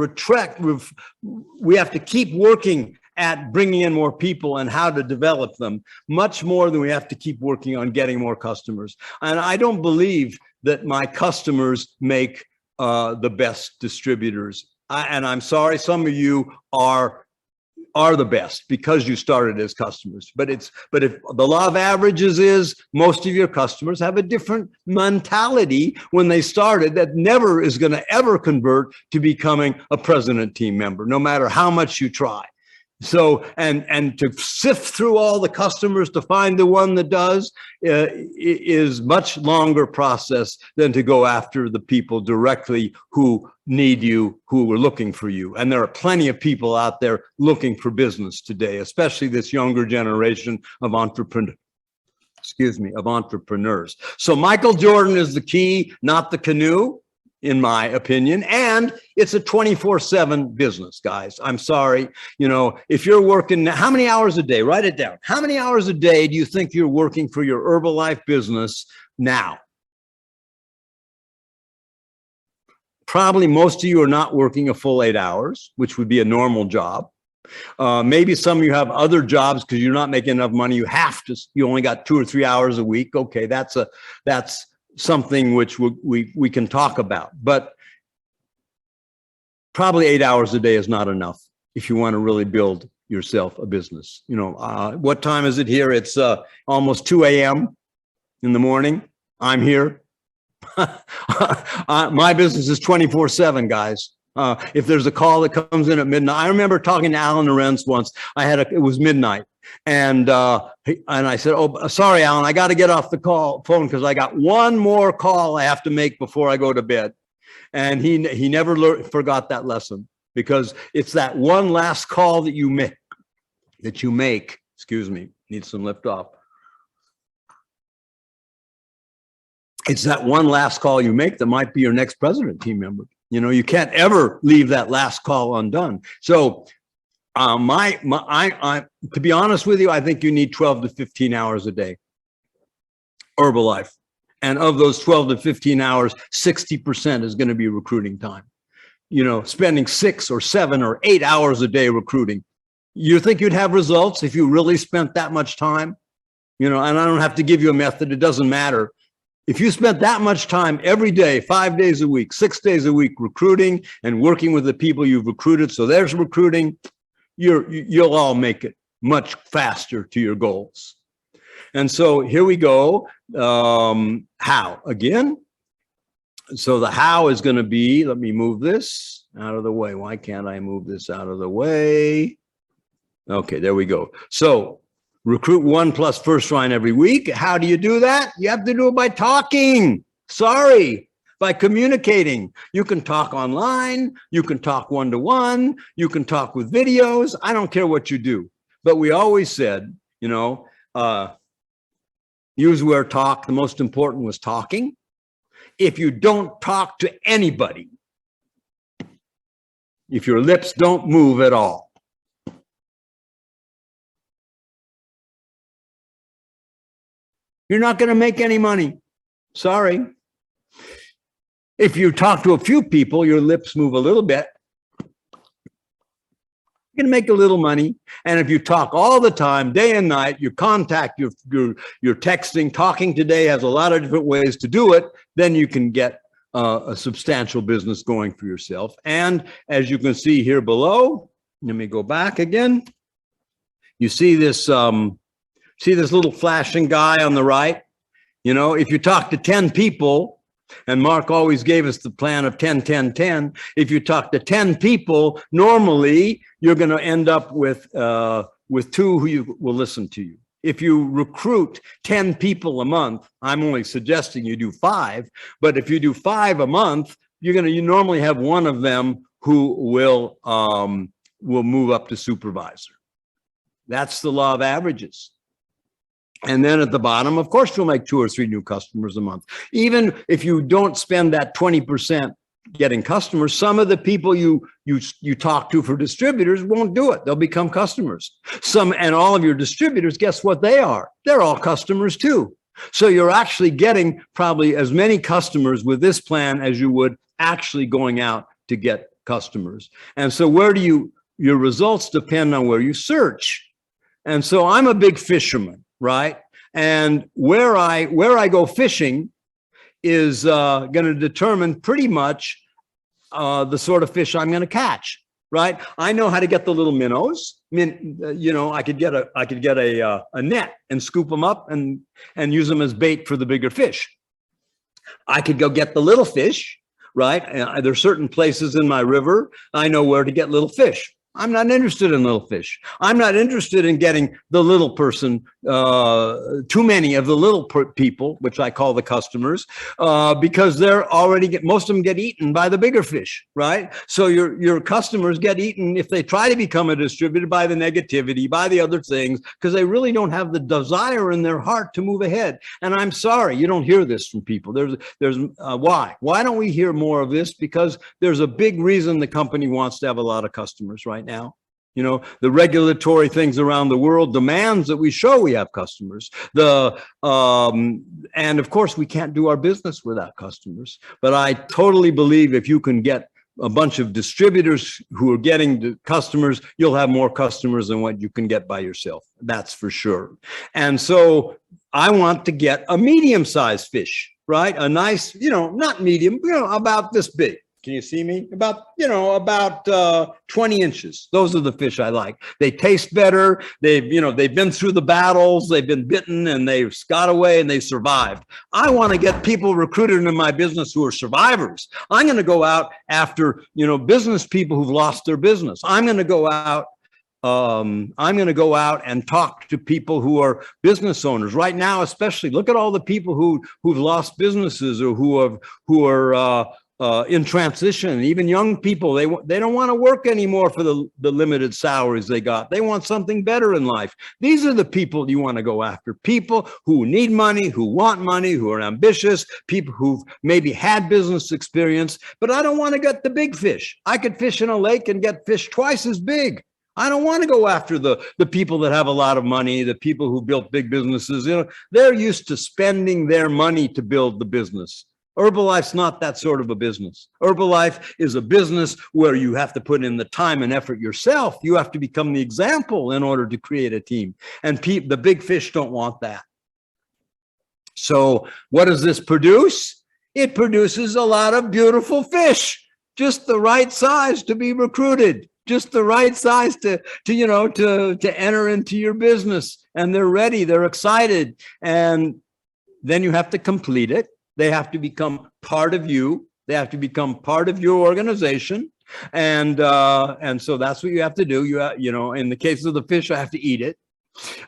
Speaker 1: we have to keep working at bringing in more people and how to develop them much more than we have to keep working on getting more customers. And I don't believe that my customers make the best distributors. And I'm sorry, some of you are the best because you started as customers. But if the law of averages is most of your customers have a different mentality when they started that never is going to ever convert to becoming a president team member, no matter how much you try. So, and to sift through all the customers to find the one that does is much longer process than to go after the people directly who need you, who are looking for you. And there are plenty of people out there looking for business today, especially this younger generation of entrepreneurs. So Michael Jordan is the key, not the canoe, in my opinion, and it's a 24/7 business, guys. I'm sorry. If you're working, how many hours a day? Write it down. How many hours a day do you think you're working for your Herbalife business now? Probably most of you are not working a full 8 hours, which would be a normal job. Maybe some of you have other jobs because you're not making enough money. You only got 2 or 3 hours a week. Okay, that's something which we can talk about, but probably 8 hours a day is not enough if you want to really build yourself a business. What time is it here? It's almost 2 a.m. in the morning. I'm here. My business is 24/7, guys. If there's a call that comes in at midnight, I remember talking to Alan Lorenz once. It was midnight, and I said, "Oh, sorry, Alan, I got to get off the phone because I got one more call I have to make before I go to bed." And he never forgot that lesson, because it's that one last call that you make. Excuse me, need some lift off. It's that one last call you make that might be your next president team member. You know, you can't ever leave that last call undone. So to be honest with you, I think you need 12 to 15 hours a day, Herbalife. And of those 12 to 15 hours, 60% is going to be recruiting time. You know, spending 6 or 7 or 8 hours a day recruiting. You think you'd have results if you really spent that much time? You know, and I don't have to give you a method. It doesn't matter. If you spent that much time every day, 5 days a week, 6 days a week, recruiting and working with the people you've recruited, so there's recruiting, you'll all make it much faster to your goals. And so here we go. How again? So the how is going to be, let me move this out of the way. Why can't I move this out of the way? Okay, there we go. So recruit 1 plus first line every week. How do you do that? You have to do it by talking. Sorry, by communicating. You can talk online. You can talk one-to-one. You can talk with videos. I don't care what you do. But we always said, you know, use where talk. The most important was talking. If you don't talk to anybody, if your lips don't move at all, you're not going to make any money. Sorry. If you talk to a few people, your lips move a little bit, you're going to make a little money. And if you talk all the time, day and night, you contact, you're texting, talking today has a lot of different ways to do it, then you can get a substantial business going for yourself. And as you can see here below, let me go back again. You see this little flashing guy on the right? You know, if you talk to 10 people, and Mark always gave us the plan of 10, 10, 10. If you talk to 10 people, normally you're going to end up with 2 who will listen to you. If you recruit 10 people a month, I'm only suggesting you do 5, but if you do 5 a month, you normally have 1 of them who will move up to supervisor. That's the law of averages. And then at the bottom, of course, you'll make 2 or 3 new customers a month. Even if you don't spend that 20% getting customers, some of the people you talk to for distributors won't do it. They'll become customers. And all of your distributors, guess what they are? They're all customers too. So you're actually getting probably as many customers with this plan as you would actually going out to get customers. And so your results depend on where you search. And so I'm a big fisherman, right? And where I go fishing is going to determine pretty much the sort of fish I'm going to catch, right? I know how to get the little minnows. I mean, you know, I could get a net and scoop them up and use them as bait for the bigger fish. I could go get the little fish, right? There's certain places in my river I know where to get little fish. I'm not interested in little fish. I'm not interested in getting the little person, too many of the little people, which I call the customers, because they're already most of them get eaten by the bigger fish, right? So your customers get eaten if they try to become a distributor by the negativity, by the other things, because they really don't have the desire in their heart to move ahead. And I'm sorry, you don't hear this from people. Why? Why don't we hear more of this? Because there's a big reason the company wants to have a lot of customers right now. You know, the regulatory things around the world demands that we show we have customers. And of course, we can't do our business without customers. But I totally believe if you can get a bunch of distributors who are getting the customers, you'll have more customers than what you can get by yourself. That's for sure. And so I want to get a medium-sized fish, right? A nice, you know, not medium, you know, about this big. Can you see me? About 20 inches. Those are the fish I like. They taste better. They've been through the battles. They've been bitten and they've got away and they survived. I want to get people recruited into my business who are survivors. I'm going to go out after, business people who've lost their business. I'm going to go out and talk to people who are business owners right now, especially. Look at all the people who've lost businesses or who are in transition. Even young people, they don't want to work anymore for the limited salaries they got. They want something better in life. These are the people you want to go after. People who need money, who want money, who are ambitious, people who've maybe had business experience. But I don't want to get the big fish. I could fish in a lake and get fish twice as big. I don't want to go after the people that have a lot of money, the people who built big businesses. They're used to spending their money to build the business. Herbalife's not that sort of a business. Herbalife is a business where you have to put in the time and effort yourself. You have to become the example in order to create a team. And the big fish don't want that. So what does this produce? It produces a lot of beautiful fish, just the right size to be recruited. Just the right size to enter into your business, and they're ready, they're excited, and then you have to complete it. They have to become part of you. They have to become part of your organization, and so that's what you have to do. In the case of the fish, I have to eat it.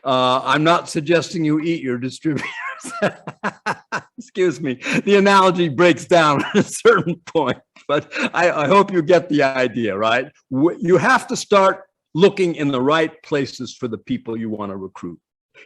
Speaker 1: I'm not suggesting you eat your distributors. Excuse me. The analogy breaks down at a certain point, but I hope you get the idea, right? You have to start looking in the right places for the people you want to recruit.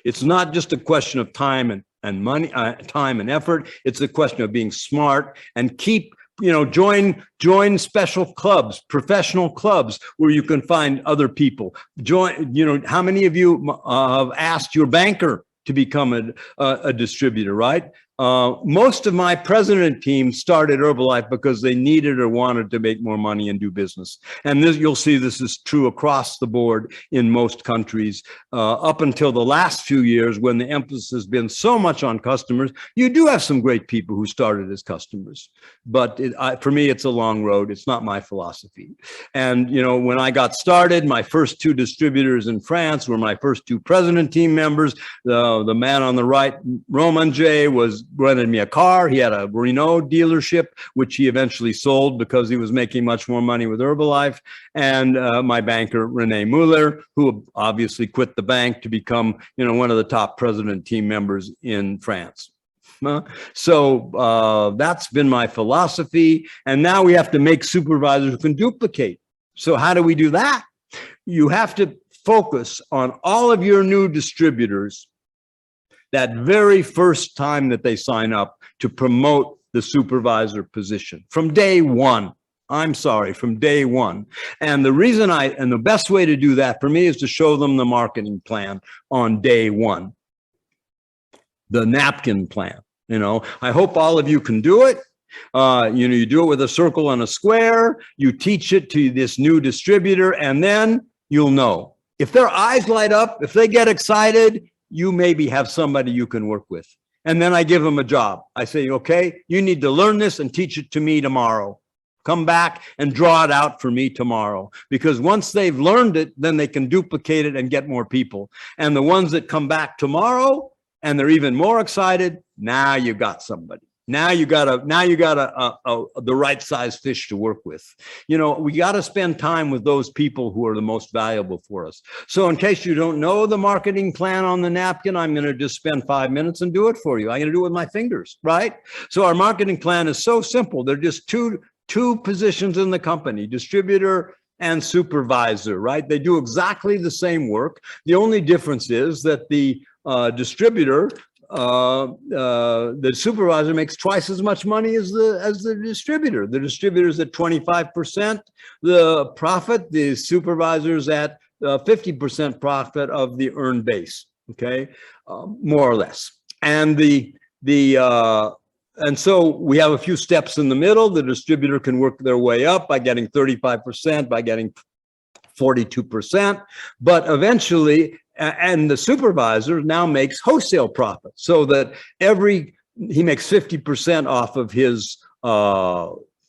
Speaker 1: It's not just a question of time and money, time and effort. It's a question of being smart and join special clubs, professional clubs where you can find other people. How many of you have asked your banker to become a distributor, right? Most of my president team started Herbalife because they needed or wanted to make more money and do business. And you'll see this is true across the board in most countries. Up until the last few years, when the emphasis has been so much on customers, you do have some great people who started as customers. But for me, it's a long road. It's not my philosophy. And when I got started, my first 2 distributors in France were my first 2 president team members. The man on the right, Roman J, rented me a car. He had a Renault dealership, which he eventually sold because he was making much more money with Herbalife. And my banker, Rene Muller, who obviously quit the bank to become, one of the top president team members in France. So that's been my philosophy. And now we have to make supervisors who can duplicate. So how do we do that? You have to focus on all of your new distributors that very first time that they sign up to promote the supervisor position from day one. From day one. And the best way to do that for me is to show them the marketing plan on day one, the napkin plan. I hope all of you can do it. You do it with a circle and a square. You teach it to this new distributor, and then you'll know. If their eyes light up, if they get excited, you maybe have somebody you can work with. And then I give them a job. I say, okay, you need to learn this and teach it to me tomorrow. Come back and draw it out for me tomorrow. Because once they've learned it, then they can duplicate it and get more people. And the ones that come back tomorrow and they're even more excited, now you got somebody. Now you got the right size fish to work with. We got to spend time with those people who are the most valuable for us. So in case you don't know the marketing plan on the napkin, I'm going to just spend 5 minutes and do it for you. I'm going to do it with my fingers, right? So our marketing plan is so simple. They're just two positions in the company, distributor and supervisor, right? They do exactly the same work. The only difference is that the distributor, the supervisor makes twice as much money as the distributor. The distributor's at 25% the profit, the supervisor's at 50% profit of the earned base, okay, more or less. And and so we have a few steps in the middle. The distributor can work their way up by getting 35%, by getting 42%, but eventually, and the supervisor now makes wholesale profit, so that he makes 50% off of his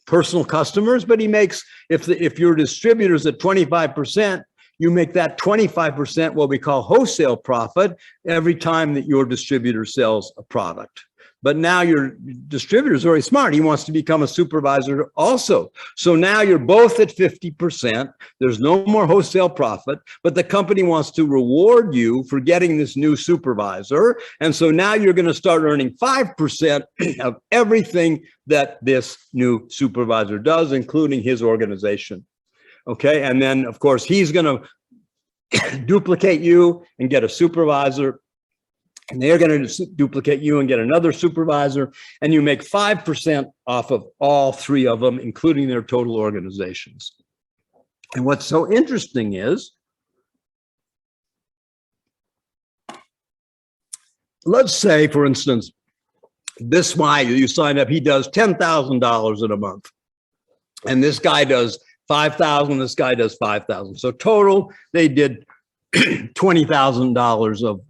Speaker 1: personal customers, but he makes, if your distributor's at 25%, you make that 25% what we call wholesale profit every time that your distributor sells a product. But now your distributor is very smart. He wants to become a supervisor also. So now you're both at 50%. There's no more wholesale profit, but the company wants to reward you for getting this new supervisor. And so now you're going to start earning 5% of everything that this new supervisor does, including his organization. Okay. And then, of course, he's going to duplicate you and get a supervisor. And they're going to duplicate you and get another supervisor, and you make 5% off of all three of them, including their total organizations. And what's so interesting is, let's say, for instance, this guy you signed up, he does $10,000 in a month, and this guy does 5,000. This guy does 5,000. So total, they did $20,000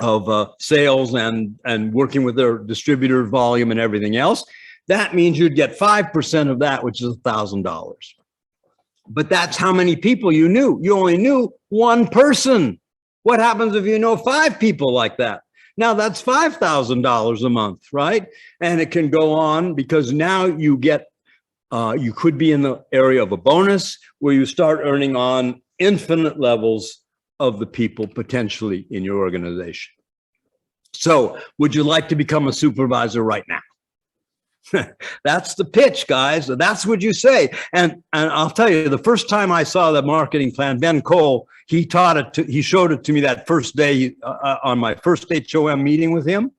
Speaker 1: of sales and working with their distributor volume and everything else. That means you'd get 5% of that, which is $1,000. But that's how many people you knew. You only knew one person. What happens if you know 5 people like that? Now that's $5,000 a month, right? And it can go on, because now you get, you could be in the area of a bonus where you start earning on infinite levels of the people potentially in your organization. So would you like to become a supervisor right now? That's the pitch, guys. That's what you say. And I'll tell you, the first time I saw the marketing plan, Ben Cohn, he showed it to me that first day on my first HOM meeting with him.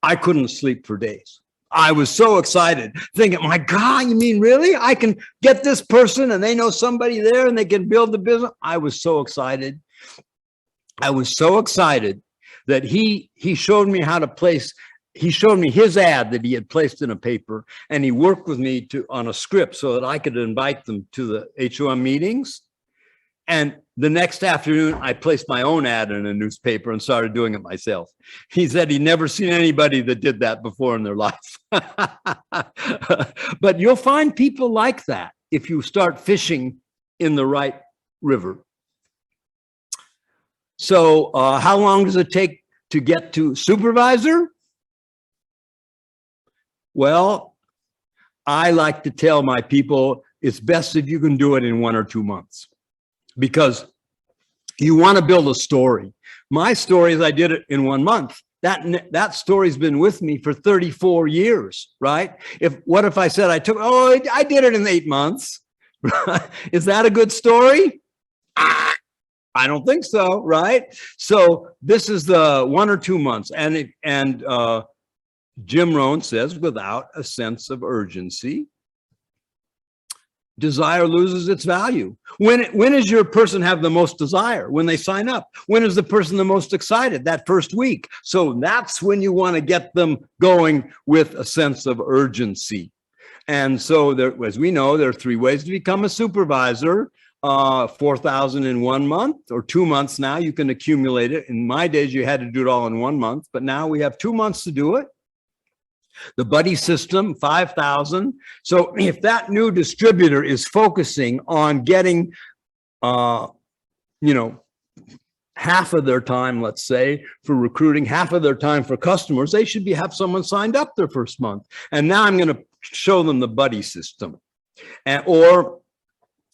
Speaker 1: I couldn't sleep for days. I was so excited, thinking, my God, you mean really? I can get this person and they know somebody there and they can build the business. I was so excited. I was so excited that he showed me how to place, he showed me his ad that he had placed in a paper, and he worked with me on a script so that I could invite them to the HOM meetings. And the next afternoon, I placed my own ad in a newspaper and started doing it myself. He said he'd never seen anybody that did that before in their life. But you'll find people like that if you start fishing in the right river. So how long does it take to get to supervisor? Well, I like to tell my people it's best if you can do it in 1 or 2 months, because you want to build a story. My story is I did it in 1 month. That story's been with me for 34 years, right? What if I said I did it in 8 months? Is that a good story? I don't think so, right? So this is the 1 or 2 months. And Jim Rohn says, without a sense of urgency, desire loses its value. When does your person have the most desire? When they sign up. When is the person the most excited? That first week. So that's when you want to get them going with a sense of urgency. And so there, as we know, there are 3 ways to become a supervisor. 4,000 in 1 month or 2 months. Now you can accumulate it. In my days, you had to do it all in 1 month, but now we have 2 months to do it. The buddy system, 5,000. So if that new distributor is focusing on getting, half of their time, let's say, for recruiting, half of their time for customers, they should have someone signed up their first month. And now I'm going to show them the buddy system, or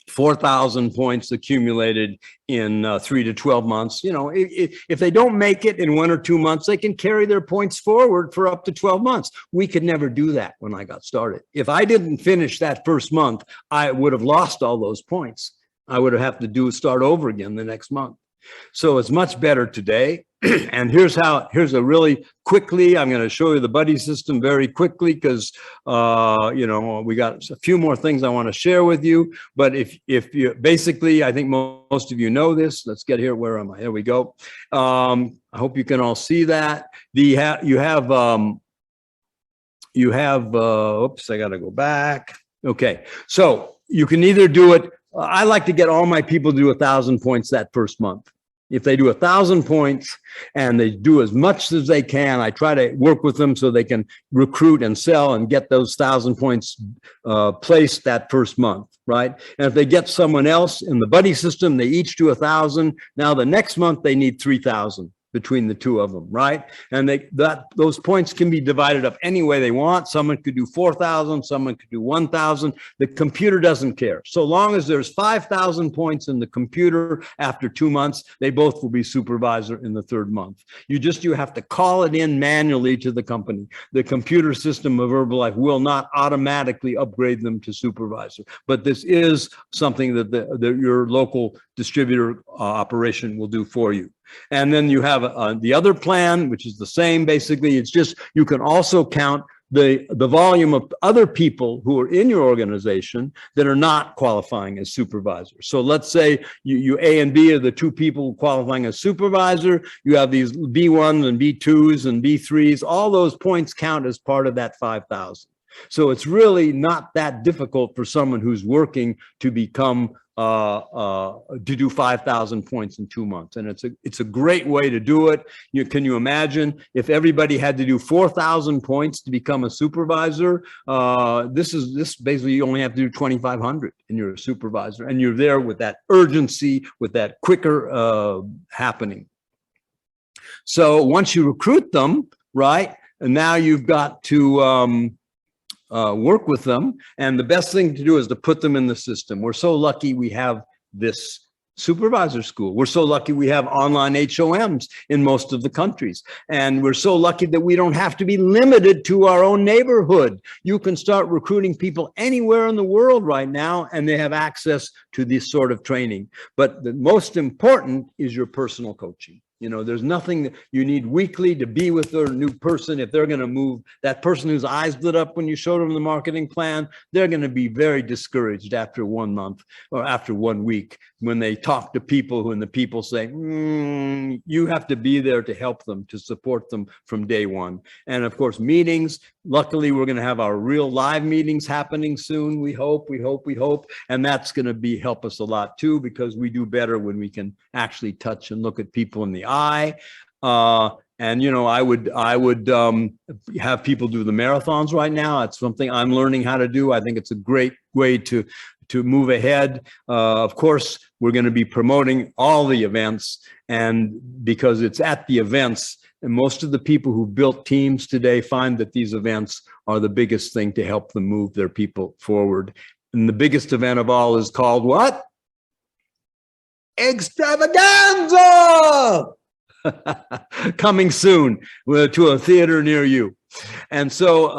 Speaker 1: 4,000 points accumulated in 3 to 12 months. If they don't make it in 1 or 2 months, they can carry their points forward for up to 12 months. We could never do that when I got started. If I didn't finish that first month, I would have lost all those points. I would have to start over again the next month. So it's much better today. And here's a really quickly, I'm going to show you the buddy system very quickly, because, we got a few more things I want to share with you. But if you basically, I think most of you know this. Let's get here. Where am I? There we go. I hope you can all see that. You have, oops, I got to go back. Okay. So you can either do it. I like to get all my people to do 1,000 points that first month. If they do 1,000 points and they do as much as they can, I try to work with them so they can recruit and sell and get those 1,000 points placed that first month, right? And if they get someone else in the buddy system, they each do 1,000. Now the next month they need 3,000 between the two of them, right? And those points can be divided up any way they want. Someone could do 4,000, someone could do 1,000. The computer doesn't care. So long as there's 5,000 points in the computer after 2 months, they both will be supervisor in the third month. You have to call it in manually to the company. The computer system of Herbalife will not automatically upgrade them to supervisor, but this is something that your local distributor operation will do for you. And then you have the other plan, which is the same. Basically, it's just you can also count the volume of other people who are in your organization that are not qualifying as supervisors. So let's say you A and B are the two people qualifying as supervisor. You have these B1s and B2s and B3s. All those points count as part of that 5,000. So it's really not that difficult for someone who's working to become to do 5,000 points in 2 months. And it's a great way to do it. Can you imagine if everybody had to do 4,000 points to become a supervisor? This basically, you only have to do 2,500 and you're a supervisor, and you're there with that urgency, with that quicker happening. So once you recruit them, right, and now you've got to work with them. And the best thing to do is to put them in the system. We're so lucky we have this supervisor school. We're so lucky we have online HOMs in most of the countries. And we're so lucky that we don't have to be limited to our own neighborhood. You can start recruiting people anywhere in the world right now, and they have access to this sort of training. But the most important is your personal coaching. You know, there's nothing that you need weekly to be with a new person. If they're going to move, that person whose eyes lit up when you showed them the marketing plan, they're going to be very discouraged after 1 month or after 1 week when they talk to people and the people say, you have to be there to help them, to support them from day one. And of course, meetings, luckily, we're going to have our real live meetings happening soon. We hope. And that's going to help us a lot too, because we do better when we can actually touch and look at people in the eye. And, you know, I would have people do the marathons right now. It's something I'm learning how to do. I think it's a great way to move ahead. Of course, we're going to be promoting all the events, and because it's at the events, and most of the people who built teams today find that these events are the biggest thing to help them move their people forward. And the biggest event of all is called what? Extravaganza! Coming soon to a theater near you. And so,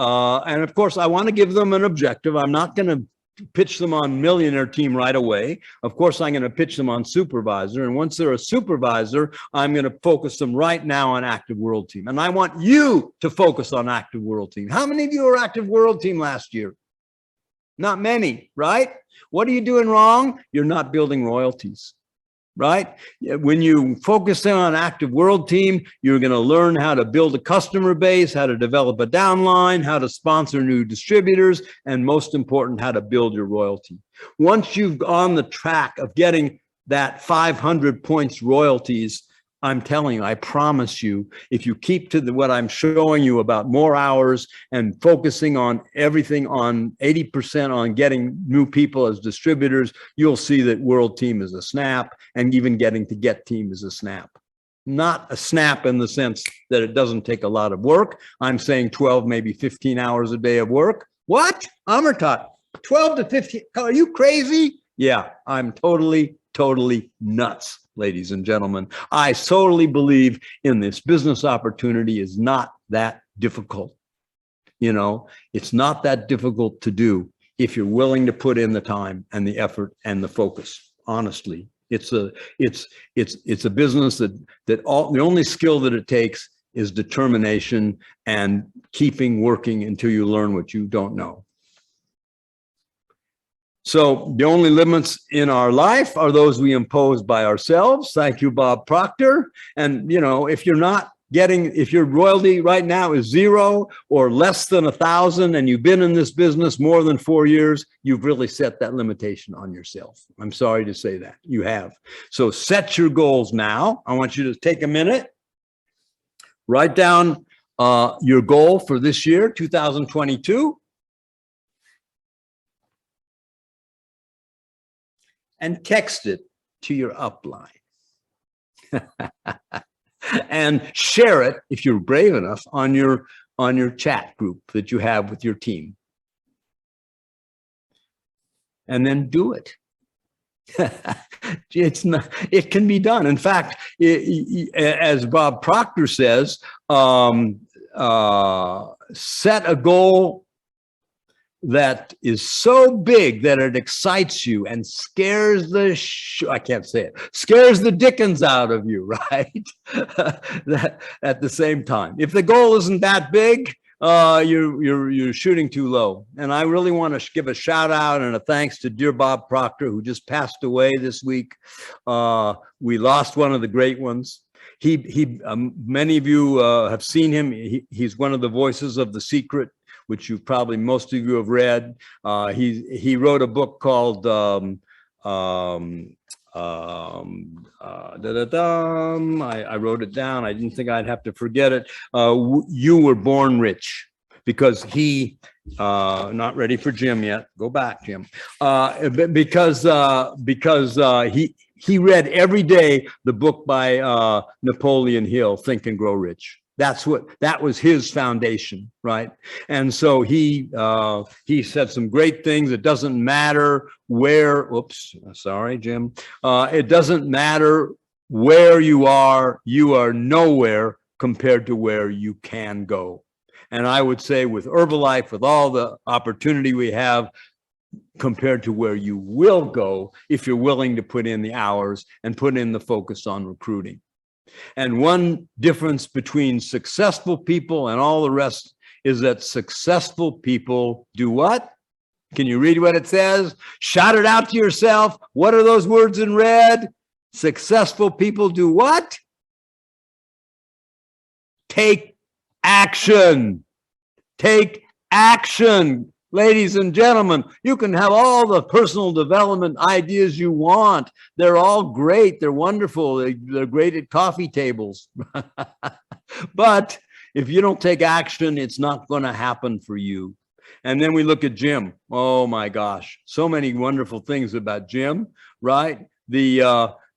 Speaker 1: and of course, I want to give them an objective. I'm not going to pitch them on millionaire team right away. Of course, I'm going to pitch them on supervisor. And once they're a supervisor, I'm going to focus them right now on active world team. And I want you to focus on active world team. How many of you were active world team last year? Not many, right? What are you doing wrong? You're not building royalties. Right? When you focus on active world team, you're going to learn how to build a customer base, how to develop a downline, how to sponsor new distributors, and most important, how to build your royalty. Once you've on the track of getting that 500 points royalties, I'm telling you, I promise you, if you keep to what I'm showing you about more hours and focusing on everything on 80% on getting new people as distributors, you'll see that world team is a snap, and even getting to get team is a snap. Not a snap in the sense that it doesn't take a lot of work. I'm saying 12, maybe 15 hours a day of work. What? Amertat, 12 to 15, are you crazy? Yeah, I'm totally nuts. Ladies and gentlemen, I totally believe in this business opportunity is not that difficult. You know, it's not that difficult to do if you're willing to put in the time and the effort and the focus. Honestly, it's a business that the only skill that it takes is determination and keeping working until you learn what you don't know. So the only limits in our life are those we impose by ourselves. Thank you, Bob Proctor. And, you know, if you're not if your royalty right now is 0 or less than 1,000 and you've been in this business more than 4 years, you've really set that limitation on yourself. I'm sorry to say that, you have. So set your goals now. I want you to take a minute, write down your goal for this year, 2022. And text it to your upline. And share it, if you're brave enough, on your chat group that you have with your team. And then do it. It can be done. In fact, as Bob Proctor says, set a goal that is so big that it excites you and scares scares the dickens out of you, right? That at the same time, if the goal isn't that big, you're shooting too low. And I really want to give a shout out and a thanks to dear Bob Proctor, who just passed away this week. We lost one of the great ones. Many of you have seen him. He's one of the voices of The Secret, which most of you have read. He wrote a book called I wrote it down. I didn't think I'd have to forget it. You Were Born Rich, because not ready for Jim yet. Go back, Jim. Because he read every day the book by Napoleon Hill, Think and Grow Rich. That was his foundation, right? And so he said some great things. It doesn't matter where, sorry, Jim. It doesn't matter where you are nowhere compared to where you can go. And I would say with Herbalife, with all the opportunity we have, compared to where you will go if you're willing to put in the hours and put in the focus on recruiting. And one difference between successful people and all the rest is that successful people do what? Can you read what it says? Shout it out to yourself. What are those words in red? Successful people do what? Take action. Take action. Ladies and gentlemen, you can have all the personal development ideas you want. They're all great. They're wonderful. They're great at coffee tables. But if you don't take action, it's not going to happen for you. And then we look at Jim. Oh my gosh, so many wonderful things about Jim, right?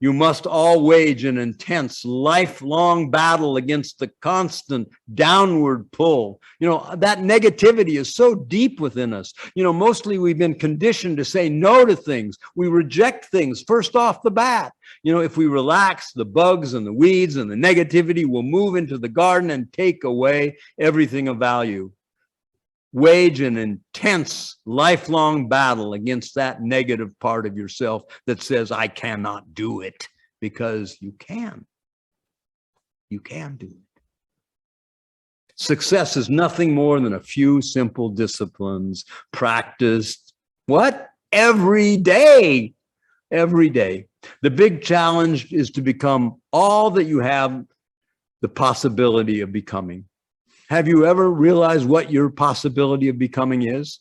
Speaker 1: You must all wage an intense, lifelong battle against the constant downward pull. That negativity is so deep within us. Mostly we've been conditioned to say no to things. We reject things first off the bat. If we relax, the bugs and the weeds and the negativity will move into the garden and take away everything of value. Wage an intense, lifelong battle against that negative part of yourself that says, I cannot do it, because you can. You can do it. Success is nothing more than a few simple disciplines practiced, what? Every day. Every day. The big challenge is to become all that you have the possibility of becoming. Have you ever realized what your possibility of becoming is?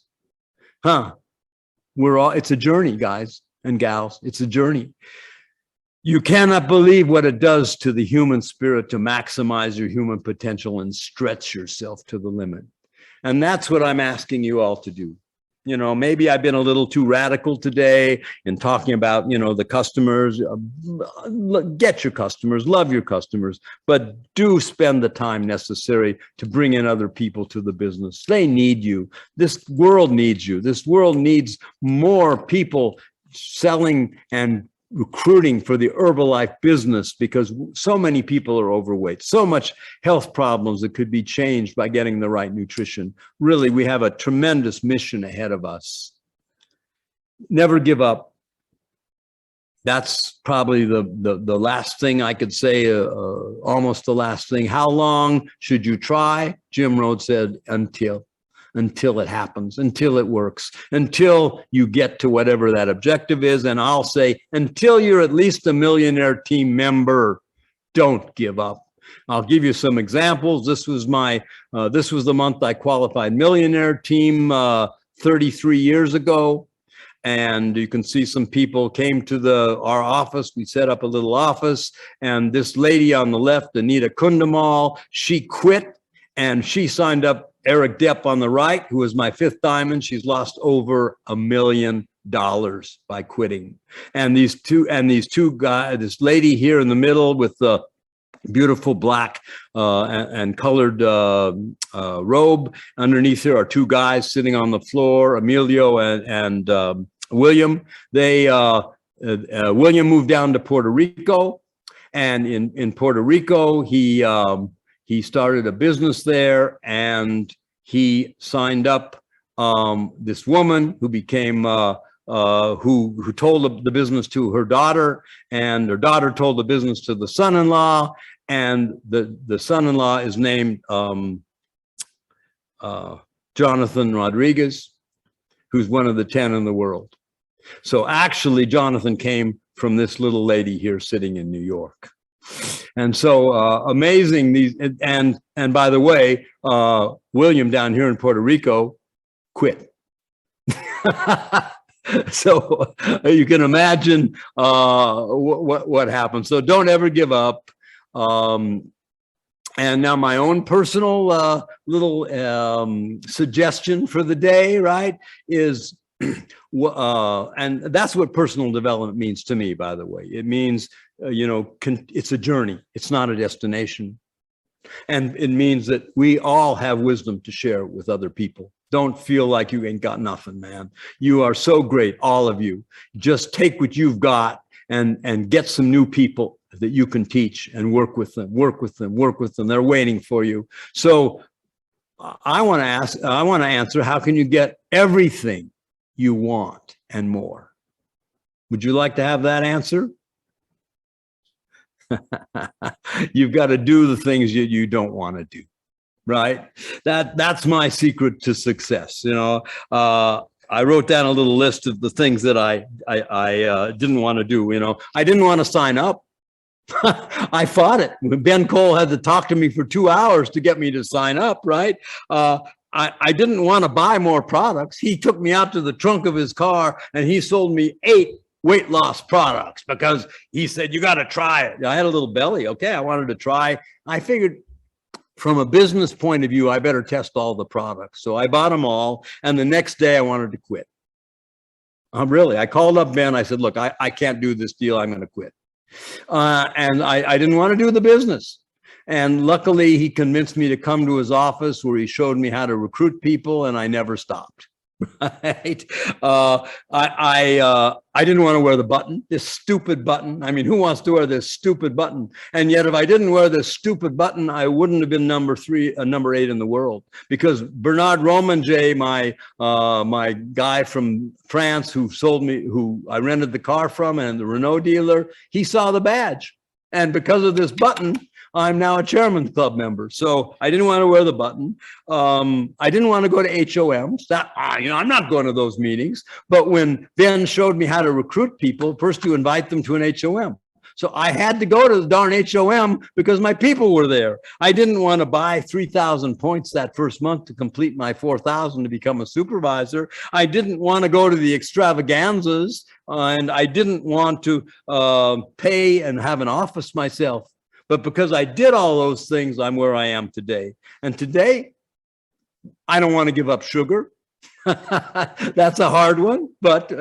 Speaker 1: It's a journey, guys and gals. It's a journey. You cannot believe what it does to the human spirit to maximize your human potential and stretch yourself to the limit. And that's what I'm asking you all to do. Maybe I've been a little too radical today in talking about, the customers. Get your customers, love your customers, but do spend the time necessary to bring in other people to the business. They need you. This world needs you. This world needs more people selling and recruiting for the Herbalife business, because so many people are overweight, so much health problems that could be changed by getting the right nutrition. Really, we have a tremendous mission ahead of us. Never give up. That's probably the last thing I could say, almost the last thing. How long should you try? Jim Rohn said, until it happens, until it works, until you get to whatever that objective is. And I'll say, until you're at least a millionaire team member, don't give up. I'll give you some examples. This was the month I qualified millionaire team 33 years ago. And you can see some people came to our office. We set up a little office, and this lady on the left, Anita Kundamal, she quit and she signed up Eric Depp on the right, who is my fifth diamond. She's lost over $1 million by quitting. And these two guys, this lady here in the middle with the beautiful black and colored robe. Underneath here are two guys sitting on the floor, Emilio and William. William moved down to Puerto Rico, and in Puerto Rico, he started a business there, and he signed up this woman who became who told the business to her daughter, and her daughter told the business to the son-in-law, and the son-in-law is named Jonathan Rodriguez, who's one of the 10 in the world. So actually, Jonathan came from this little lady here sitting in New York. And so amazing these, and by the way, William down here in Puerto Rico quit. So you can imagine what happened. So don't ever give up. And now my own personal little suggestion for the day, right, is, and that's what personal development means to me, by the way. It means, it's a journey. It's not a destination. And it means that we all have wisdom to share with other people. Don't feel like you ain't got nothing, man. You are so great, all of you. Just take what you've got and get some new people that you can teach and work with them. They're waiting for you. So I want to answer, how can you get everything you want and more? Would you like to have that answer? You've got to do the things you don't want to do. Right? That's my secret to success. I wrote down a little list of the things that I didn't want to do. I didn't want to sign up. I fought it. Ben Cole had to talk to me for 2 hours to get me to sign up. Right? I didn't want to buy more products. He took me out to the trunk of his car and he sold me 8 weight loss products because he said, you got to try it. I had a little belly. Okay. I wanted to try. I figured, from a business point of view, I better test all the products. So I bought them all. And the next day I wanted to quit. I called up Ben. I said, look, I can't do this deal. I'm going to quit. And I didn't want to do the business. And luckily he convinced me to come to his office where he showed me how to recruit people, and I never stopped. Right? I didn't want to wear the button, this stupid button. I mean, who wants to wear this stupid button? And yet, if I didn't wear this stupid button, I wouldn't have been number 8 in the world. Because Bernard Romanger, my guy from France who I rented the car from, and the Renault dealer, he saw the badge. And because of this button, I'm now a Chairman's Club member. So I didn't want to wear the button. I didn't want to go to HOMs. I'm not going to those meetings. But when Ben showed me how to recruit people, first you invite them to an HOM. So I had to go to the darn HOM because my people were there. I didn't want to buy 3,000 points that first month to complete my 4,000 to become a supervisor. I didn't want to go to the extravaganzas, and I didn't want to pay and have an office myself. But because I did all those things, I'm where I am today. And today, I don't want to give up sugar. That's a hard one, but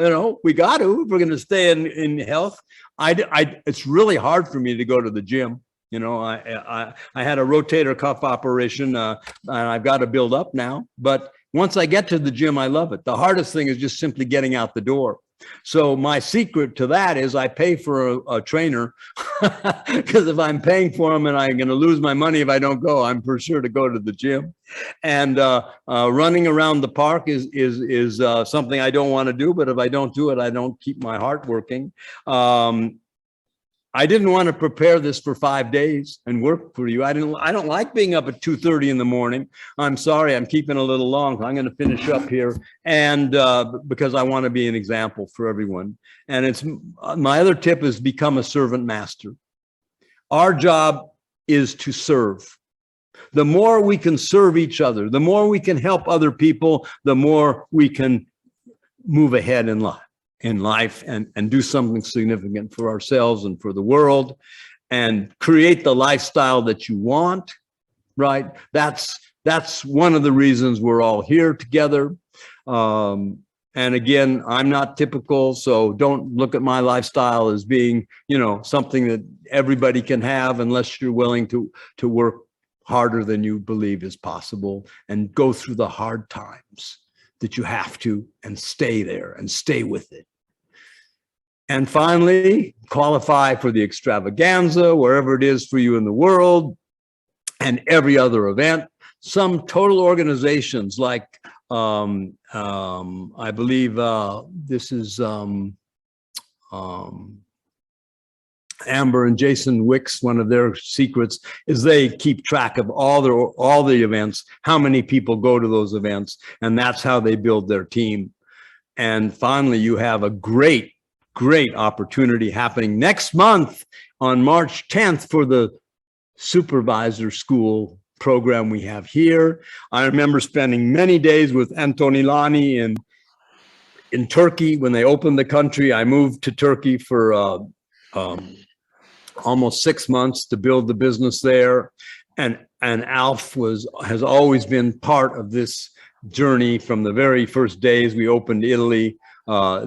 Speaker 1: we got to. If we're going to stay in health. It's really hard for me to go to the gym. I had a rotator cuff operation, and I've got to build up now. But once I get to the gym, I love it. The hardest thing is just simply getting out the door. So my secret to that is I pay for a trainer, because if I'm paying for him and I'm going to lose my money if I don't go, I'm for sure to go to the gym. And running around the park is something I don't want to do. But if I don't do it, I don't keep my heart working. I didn't want to prepare this for 5 days and work for you. I don't like being up at 2:30 in the morning. I'm sorry, I'm keeping a little long. I'm going to finish up here, and because I want to be an example for everyone. And it's my other tip is become a servant master. Our job is to serve. The more we can serve each other, the more we can help other people, the more we can move ahead in life and do something significant for ourselves and for the world and create the lifestyle that you want, right? That's one of the reasons we're all here together. And again, I'm not typical, so don't look at my lifestyle as being, something that everybody can have unless you're willing to work harder than you believe is possible and go through the hard times that you have to and stay there and stay with it. And finally, qualify for the extravaganza, wherever it is for you in the world, and every other event. Some total organizations like, I believe this is Amber and Jason Wicks, one of their secrets is they keep track of all the events, how many people go to those events, and that's how they build their team. And finally, you have a great opportunity happening next month on March 10th for the supervisor school program we have here. I remember spending many days with Antonilani in Turkey when they opened the country. I moved to Turkey for almost 6 months to build the business there. And Alf has always been part of this journey from the very first days we opened Italy.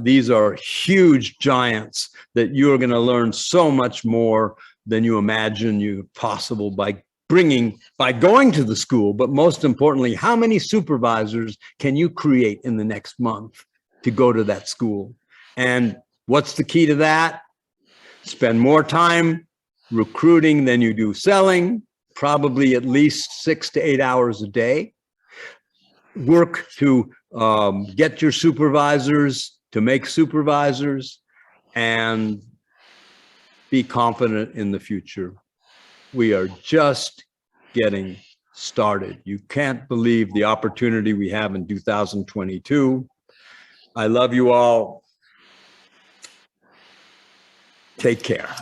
Speaker 1: These are huge giants that you are going to learn so much more than you imagine possible by going to the school. But most importantly, how many supervisors can you create in the next month to go to that school? And what's the key to that? Spend more time recruiting than you do selling, probably at least 6 to 8 hours a day. Work to get your supervisors to make supervisors, and be confident in the future. We are just getting started. You can't believe the opportunity we have in 2022. I love you all. Take care.